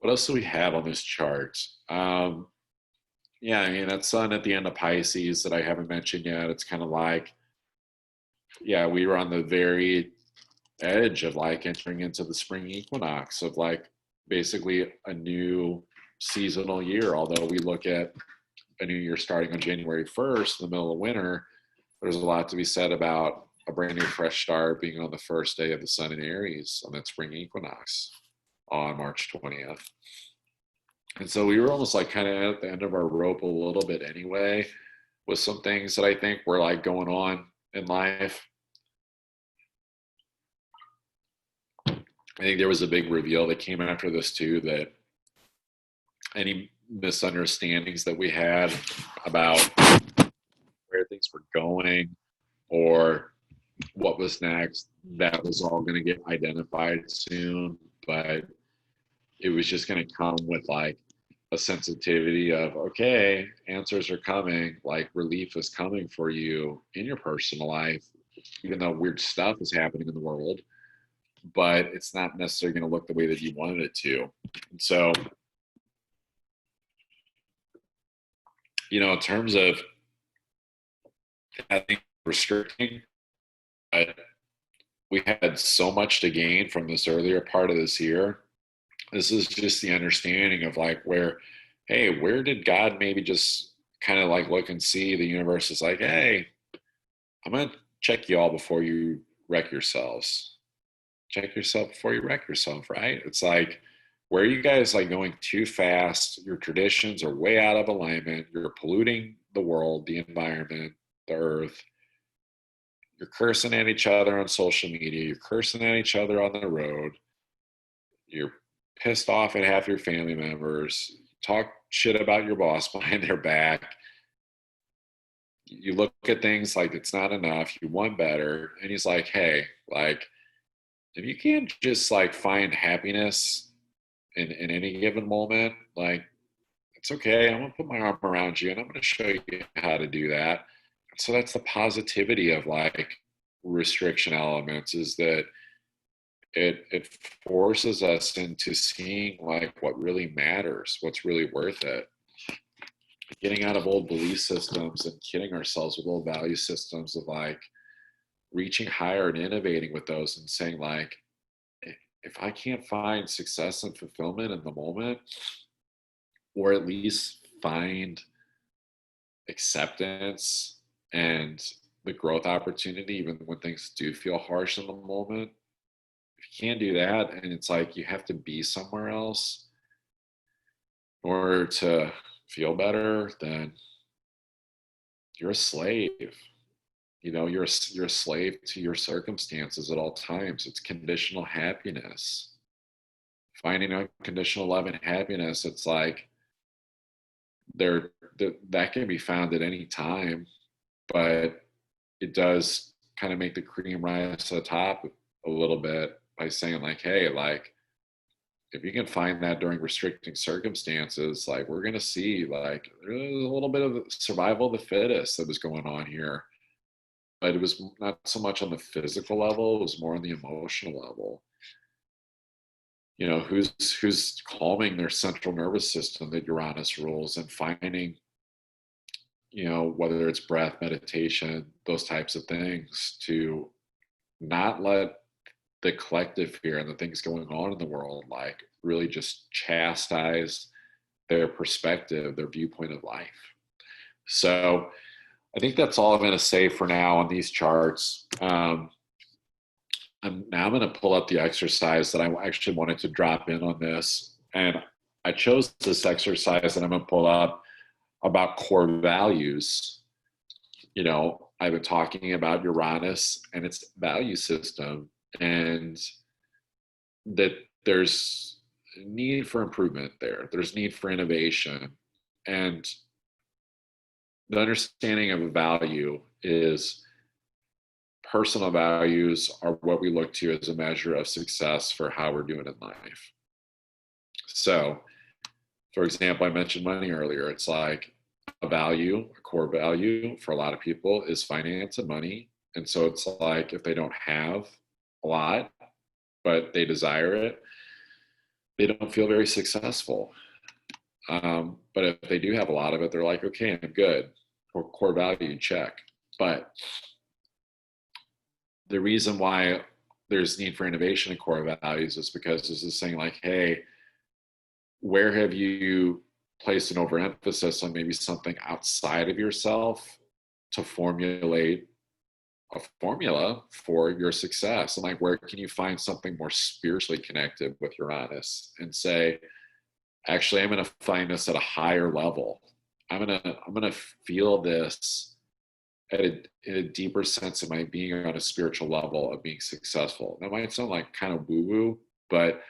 what else do we have on this chart? Yeah, I mean, that sun at the end of Pisces that I haven't mentioned yet, it's kind of like, yeah, we were on the very edge of like entering into the spring equinox of like basically a new seasonal year. Although we look at a new year starting on January 1st, in the middle of winter, there's a lot to be said about a brand new fresh start being on the first day of the sun in Aries on that spring equinox on March 20th. And so we were almost like kind of at the end of our rope a little bit anyway, with some things that I think were like going on in life. I think there was a big reveal that came after this too, that any misunderstandings that we had about where things were going or what was next, that was all going to get identified soon. But it was just going to come with like a sensitivity of, okay, answers are coming, like relief is coming for you in your personal life, even though weird stuff is happening in the world, but it's not necessarily going to look the way that you wanted it to. And so, in terms of, I think, restricting, but we had so much to gain from this earlier part of this year. This is just the understanding of like, where did God maybe just kind of like look and see the universe is like, hey, I'm going to check you all before you wreck yourselves. Check yourself before you wreck yourself, right? It's like, where are you guys like going too fast? Your traditions are way out of alignment. You're polluting the world, the environment, the earth. You're cursing at each other on social media. You're cursing at each other on the road. You're pissed off at half your family members. Talk shit about your boss behind their back. You look at things like it's not enough. You want better. And he's like, hey, like, if you can't just like find happiness in any given moment, like, it's okay. I'm going to put my arm around you and I'm going to show you how to do that. So that's the positivity of like restriction elements, is that it forces us into seeing like what really matters, what's really worth it. Getting out of old belief systems and kidding ourselves with old value systems of like reaching higher and innovating with those and saying like, if I can't find success and fulfillment in the moment, or at least find acceptance and the growth opportunity, even when things do feel harsh in the moment, if you can't do that, and it's like you have to be somewhere else in order to feel better, then you're a slave. You're a slave to your circumstances at all times. It's conditional happiness. Finding unconditional love and happiness, it's like there that can be found at any time, but it does kind of make the cream rise to the top a little bit by saying like, hey, like if you can find that during restricting circumstances, like we're going to see like there's a little bit of survival of the fittest that was going on here, but it was not so much on the physical level, it was more on the emotional level. Who's calming their central nervous system that Uranus rules, and finding, whether it's breath, meditation, those types of things, to not let the collective fear and the things going on in the world like really just chastise their perspective, their viewpoint of life. So I think that's all I'm going to say for now on these charts. I'm going to pull up the exercise that I actually wanted to drop in on this. And I chose this exercise that I'm going to pull up about core values. I've been talking about Uranus and its value system, and that there's need for improvement there. There's need for innovation. And the understanding of a value is personal values are what we look to as a measure of success for how we're doing in life. So, for example, I mentioned money earlier. It's like a core value for a lot of people is finance and money. And so it's like if they don't have a lot, but they desire it, they don't feel very successful. But if they do have a lot of it, they're like, okay, I'm good. Core value, check. But the reason why there's need for innovation in core values is because this is saying like, hey, where have you placed an overemphasis on maybe something outside of yourself to formulate a formula for your success? And like, where can you find something more spiritually connected with Uranus and say, actually, I'm going to find this at a higher level. I'm going to feel this in a deeper sense of my being on a spiritual level of being successful. That might sound like kind of woo-woo, but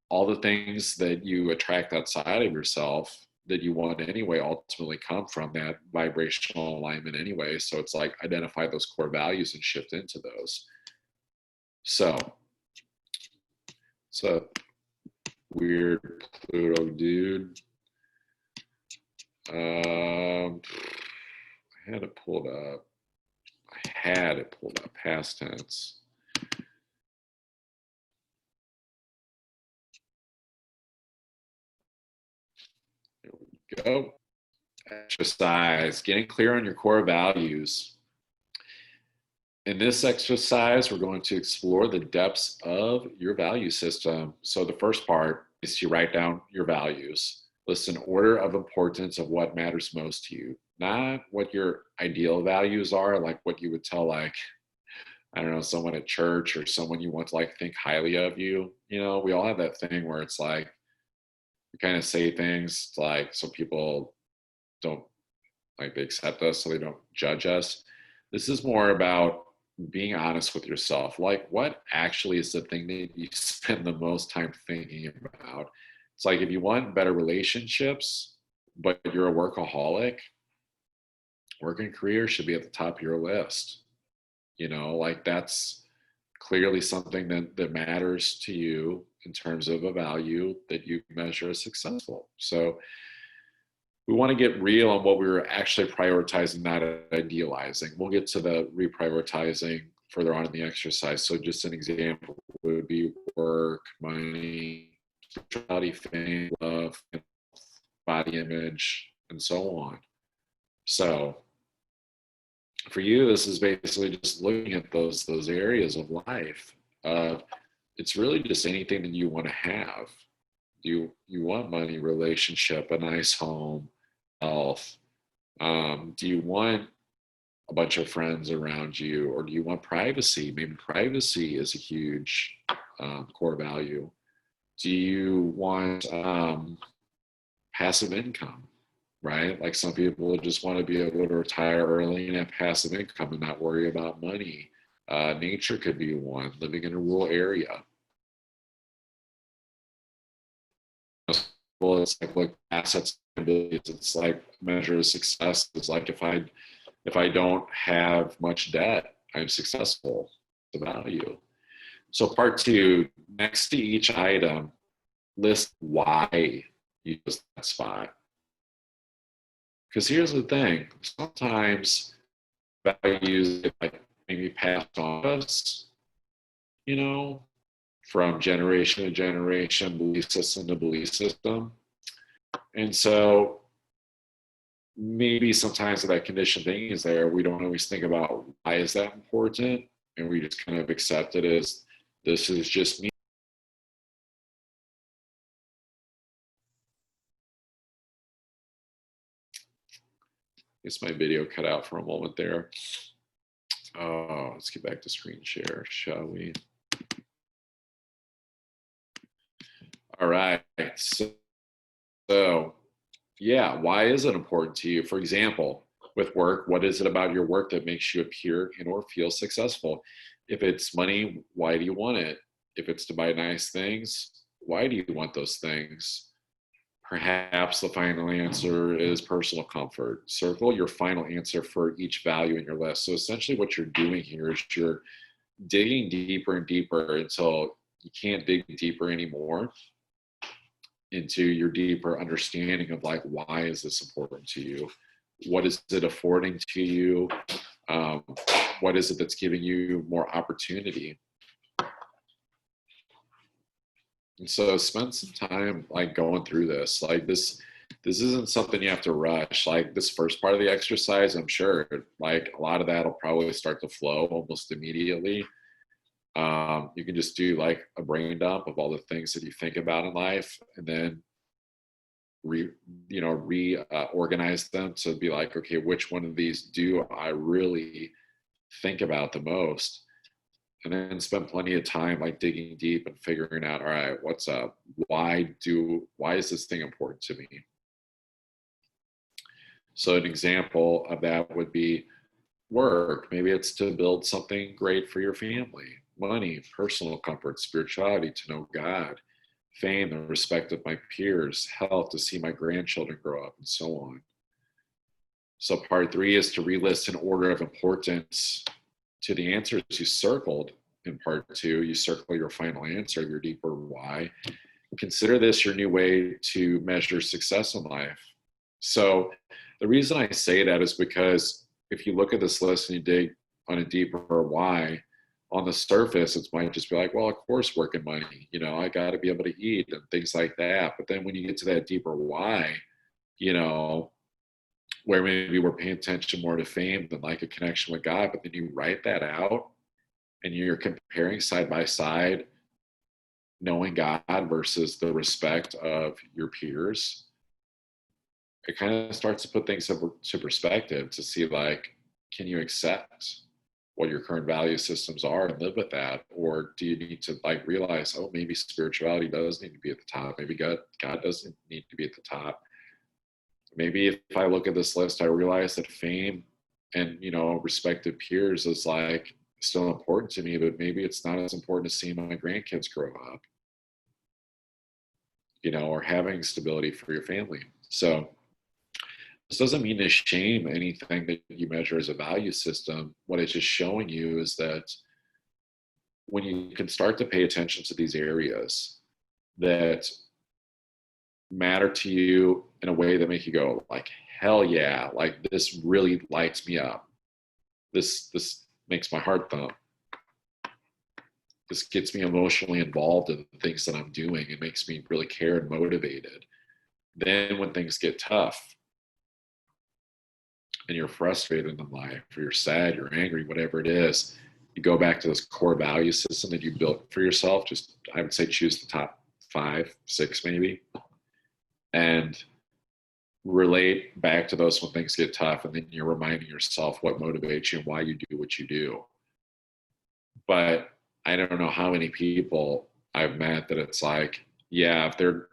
all the things that you attract outside of yourself that you want anyway ultimately come from that vibrational alignment anyway. So it's like identify those core values and shift into those. So it's a weird Pluto dude. I had it pulled up. Past tense. There we go. Exercise, getting clear on your core values. In this exercise, we're going to explore the depths of your value system. So the first part is to write down your values. List an order of importance of what matters most to you. Not what your ideal values are, like what you would tell, like, I don't know, someone at church or someone you want to like think highly of you. We all have that thing where it's like, we kind of say things like, so people don't like, they accept us so they don't judge us. This is more about being honest with yourself. Like, what actually is the thing that you spend the most time thinking about? It's like, if you want better relationships, but you're a workaholic, work and career should be at the top of your list. Like that's clearly something that matters to you in terms of a value that you measure as successful. So we want to get real on what we're actually prioritizing, not idealizing. We'll get to the reprioritizing further on in the exercise. So just an example would be work, money, spirituality, fame, love, body image, and so on. So for you, this is basically just looking at those areas of life. It's really just anything that you want to have. You want money, relationship, a nice home, health. Do you want a bunch of friends around you, or do you want privacy? Maybe privacy is a huge core value. Do you want passive income? right? Like some people just want to be able to retire early and have passive income and not worry about money. Nature could be one, living in a rural area. Well, it's like look, assets and abilities. It's like measure of success is like if I don't have much debt, I'm successful. The value. So part two, next to each item, list why you use that spot. Because here's the thing, sometimes values get like maybe passed on to us, you know, from generation to generation, belief system to belief system. And so maybe sometimes that conditioned thinking is there, we don't always think about why is that important, and we just kind of accept it as this is just me. Guess my video cut out for a moment there. Oh, let's get back to screen share, shall we? All right. So yeah, why is it important to you? For example, with work, what is it about your work that makes you appear and or feel successful? If it's money, why do you want it? If it's to buy nice things, why do you want those things? Perhaps the final answer is personal comfort. Circle your final answer for each value in your list. So essentially what you're doing here is you're digging deeper and deeper until you can't dig deeper anymore into your deeper understanding of like, why is this important to you? What is it affording to you? Um, what is it that's giving you more opportunity? And so spend some time like going through this. Like this isn't something you have to rush. Like this first part of the exercise, I'm sure like a lot of that will probably start to flow almost immediately. You can just do like a brain dump of all the things that you think about in life, and then reorganize them to be like, okay, which one of these do I really think about the most? And then spend plenty of time like digging deep and figuring out, all right, what's up? Why is this thing important to me? So an example of that would be work. Maybe it's to build something great for your family, money, personal comfort, spirituality, to know God, fame, the respect of my peers, health, to see my grandchildren grow up, and so on. So part three is to relist an order of importance to the answers you circled. In part two, you circle your final answer, your deeper why. Consider this your new way to measure success in life. So the reason I say that is because if you look at this list and you dig on a deeper why, on the surface, it might just be like, well, of course, work and money, I got to be able to eat and things like that. But then when you get to that deeper why, where maybe we're paying attention more to fame than like a connection with God, but then you write that out and you're comparing side by side, knowing God versus the respect of your peers, it kind of starts to put things into perspective to see like, can you accept what your current value systems are and live with that? Or do you need to like realize, oh, maybe spirituality does need to be at the top. Maybe God doesn't need to be at the top. Maybe if I look at this list, I realize that fame and, respected peers is like still important to me, but maybe it's not as important to see my grandkids grow up, or having stability for your family. So this doesn't mean to shame anything that you measure as a value system. What it's just showing you is that when you can start to pay attention to these areas that matter to you in a way that make you go like, hell yeah, like this really lights me up. This makes my heart thump. This gets me emotionally involved in the things that I'm doing. It makes me really care and motivated. Then when things get tough and you're frustrated in life, or you're sad, you're angry, whatever it is, you go back to this core value system that you built for yourself. Just, I would say, choose the top 5, 6 maybe, and relate back to those when things get tough. And then you're reminding yourself what motivates you and why you do what you do. But I don't know how many people I've met that it's like, yeah, if they're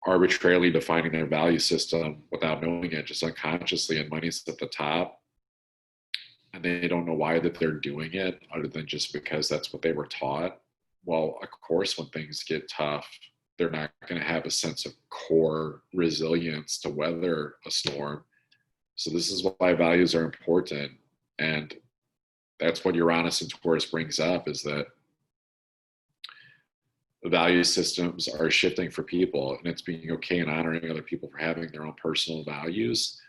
arbitrarily defining their value system without knowing it, just unconsciously, and money's at the top, and they don't know why that they're doing it other than just because that's what they were taught. Well, of course, when things get tough, they're not going to have a sense of core resilience to weather a storm. So this is why values are important. And that's what Uranus and Taurus brings up, is that the value systems are shifting for people, and it's being okay and honoring other people for having their own personal values,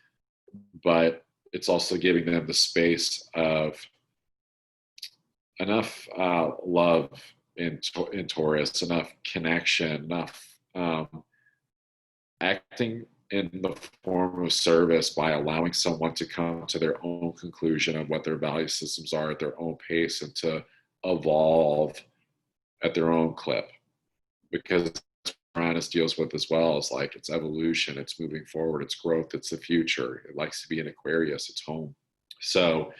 but it's also giving them the space of enough love in Taurus, enough connection, enough acting in the form of service by allowing someone to come to their own conclusion of what their value systems are at their own pace and to evolve at their own clip. Because Uranus deals with as well as like it's evolution, it's moving forward, it's growth, it's the future. It likes to be in Aquarius, it's home. So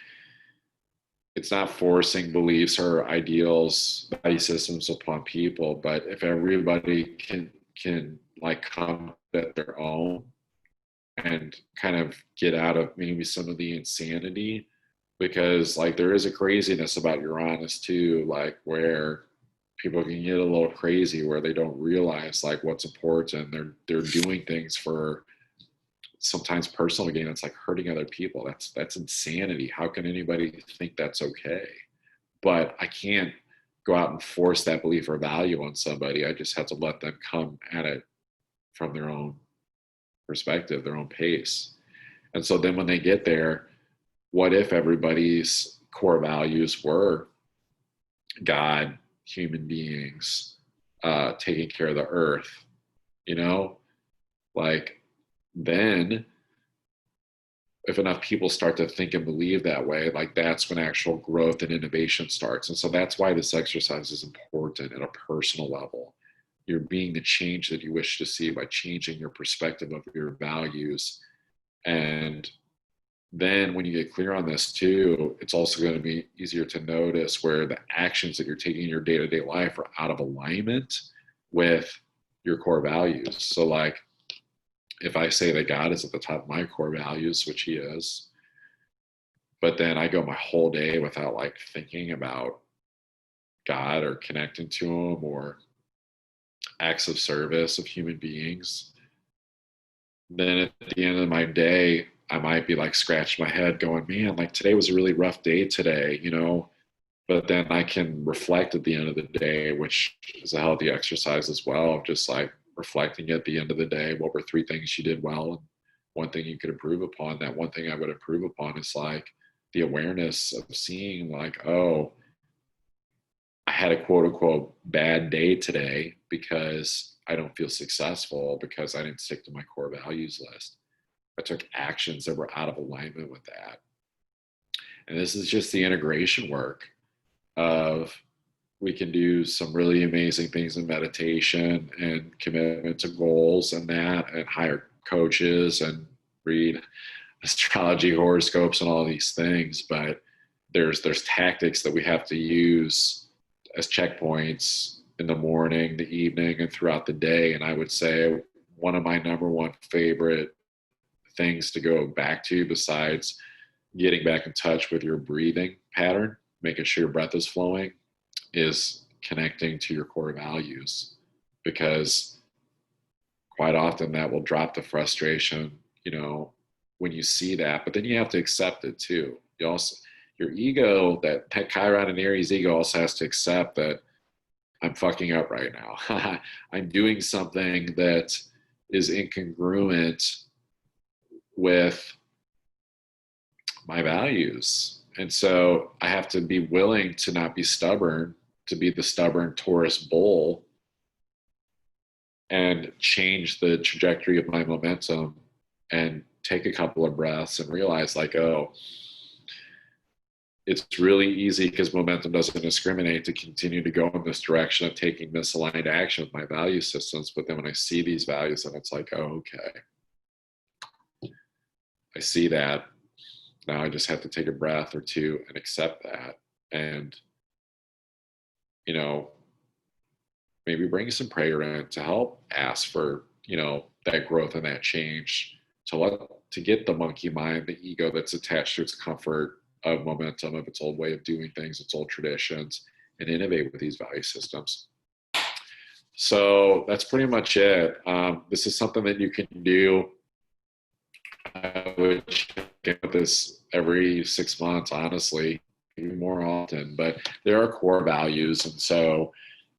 it's not forcing beliefs or ideals, value systems upon people, but if everybody can like come at their own and kind of get out of maybe some of the insanity, because like there is a craziness about Uranus too, like where people can get a little crazy where they don't realize like what's important. They're doing things for sometimes personal gain. It's like hurting other people. That's insanity. How can anybody think that's okay? But I can't go out and force that belief or value on somebody. I just have to let them come at it from their own perspective, their own pace. And so then when they get there, what if everybody's core values were God, human beings, taking care of the earth, like then if enough people start to think and believe that way, like that's when actual growth and innovation starts. And so that's why this exercise is important at a personal level. You're being the change that you wish to see by changing your perspective of your values. And then when you get clear on this too, it's also going to be easier to notice where the actions that you're taking in your day-to-day life are out of alignment with your core values. So like if I say that God is at the top of my core values, which he is, but then I go my whole day without like thinking about God or connecting to him or acts of service of human beings, then at the end of my day, I might be like scratching my head going, man, like today was a really rough day today, but then I can reflect at the end of the day, which is a healthy exercise as well, just like reflecting at the end of the day, what were 3 things you did well and one thing you could improve upon. That one thing I would improve upon is like the awareness of seeing like, oh, I had a quote unquote bad day today because I don't feel successful because I didn't stick to my core values list. I took actions that were out of alignment with that. And this is just the integration work of we can do some really amazing things in meditation and commitment to goals and that, and hire coaches and read astrology, horoscopes, and all these things. But there's tactics that we have to use as checkpoints in the morning, the evening, and throughout the day. And I would say one of my number one favorite things to go back to, besides getting back in touch with your breathing pattern, making sure your breath is flowing, is connecting to your core values. Because quite often that will drop the frustration, when you see that. But then you have to accept it too. Your ego, that Chiron and Aries ego, also has to accept that I'm fucking up right now. I'm doing something that is incongruent with my values. And so I have to be willing to not be stubborn, to be the stubborn Taurus bull, and change the trajectory of my momentum and take a couple of breaths and realize like, oh, it's really easy because momentum doesn't discriminate to continue to go in this direction of taking misaligned action with my value systems. But then when I see these values, and it's like, oh, okay, I see that. Now I just have to take a breath or two and accept that. And, maybe bring some prayer in to help ask for that growth and that change, to get the monkey mind, the ego that's attached to its comfort of momentum, of its old way of doing things, its old traditions, and innovate with these value systems. So that's pretty much it. This is something that you can do. I would check in with this every 6 months, honestly, even more often. But there are core values, and so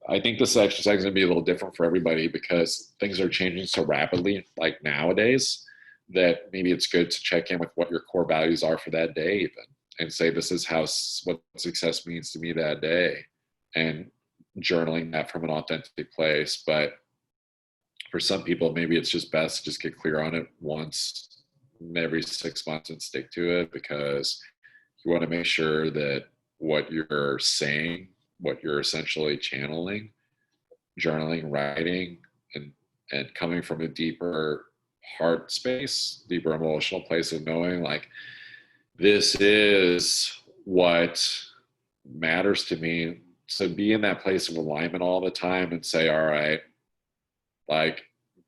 I think this exercise is going to be a little different for everybody because things are changing so rapidly, like nowadays, that maybe it's good to check in with what your core values are for that day, even, and say, this is what success means to me that day, and journaling that from an authentic place. But for some people, maybe it's just best to just get clear on it once every 6 months and stick to it, because you want to make sure that what you're saying, what you're essentially channeling, journaling, writing, and coming from a deeper heart space, deeper emotional place of knowing, like, this is what matters to me. So be in that place of alignment all the time and say, all right, like,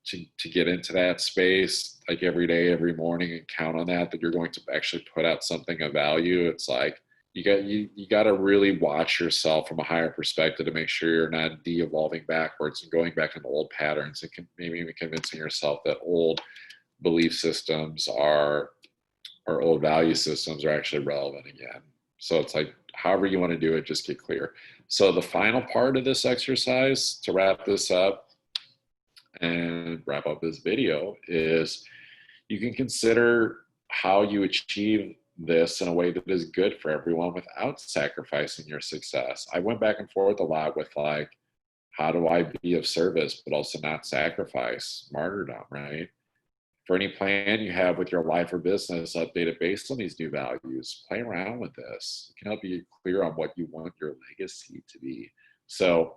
to get into that space, like every day, every morning, and count on that you're going to actually put out something of value. It's like, you got to really watch yourself from a higher perspective to make sure you're not de-evolving backwards and going back into old patterns, and maybe even convincing yourself that old belief systems or old value systems are actually relevant again. So it's like, however you want to do it, just get clear. So the final part of this exercise, to wrap this up and wrap up this video, is you can consider how you achieve this in a way that is good for everyone without sacrificing your success. I went back and forth a lot with, like, how do I be of service but also not sacrifice martyrdom, right? For any plan you have with your life or business, update it based on these new values. Play around with this. It can help you get clear on what you want your legacy to be. So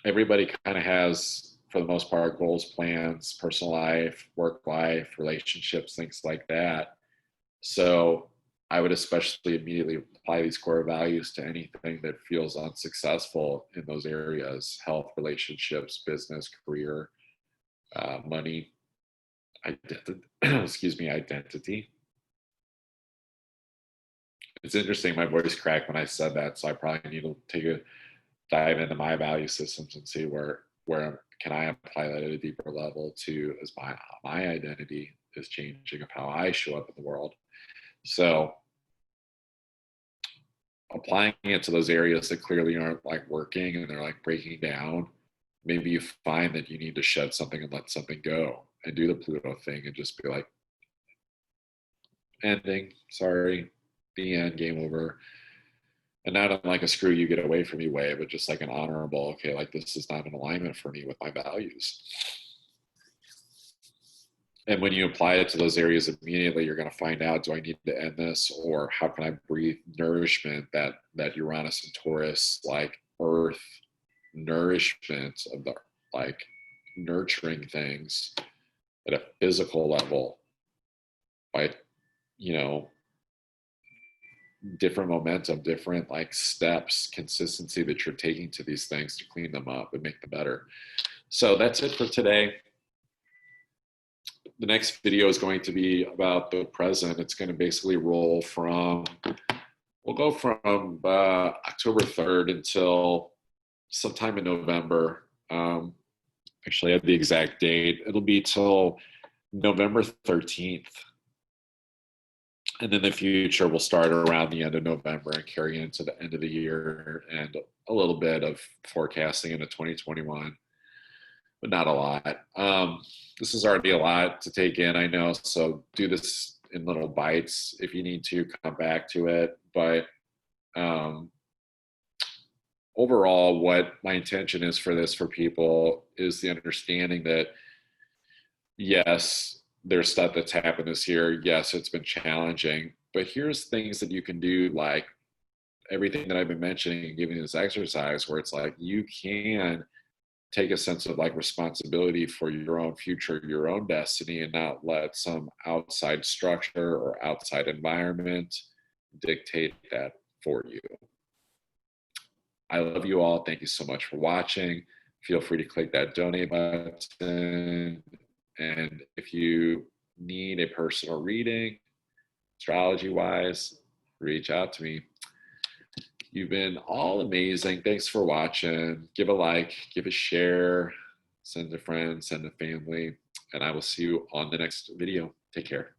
everybody kind of has, for the most part, goals, plans, personal life, work life, relationships, things like that. So I would especially immediately apply these core values to anything that feels unsuccessful in those areas: health, relationships, business, career, money, identity. Excuse me, identity. It's interesting, my voice cracked when I said that, so I probably need to take a dive into my value systems and see where can I apply that at a deeper level to, as my identity is changing, of how I show up in the world. So applying it to those areas that clearly aren't, like, working and they're, like, breaking down, maybe you find that you need to shed something and let something go and do the Pluto thing and just be like, ending, sorry, the end, game over. And not in, like, a screw you, get away from me way, but just like an honorable, okay, like, this is not in alignment for me with my values. And when you apply it to those areas immediately, you're going to find out, do I need to end this, or how can I breathe nourishment, that Uranus and Taurus, like, earth nourishment of the, like, nurturing things at a physical level by, different momentum, different, like, steps, consistency that you're taking to these things to clean them up and make them better. So that's it for today. The next video is going to be about the present. It's going to basically we'll go from October 3rd until sometime in November. Actually, I have the exact date. It'll be till November 13th. And in the future, we'll start around the end of November and carry into the end of the year, and a little bit of forecasting into 2021, but not a lot. This is already a lot to take in, I know, so do this in little bites. If you need to, come back to it. But overall, what my intention is for this, for people, is the understanding that, yes, there's stuff that's happened this year. Yes, it's been challenging, but here's things that you can do, like everything that I've been mentioning and giving this exercise, where it's like, you can take a sense of, like, responsibility for your own future, your own destiny, and not let some outside structure or outside environment dictate that for you. I love you all. Thank you so much for watching. feel free to click that donate button. And if you need a personal reading, astrology wise, reach out to me. You've been all amazing. Thanks for watching. Give a like, give a share, send a friend, send a family, and I will see you on the next video. Take care.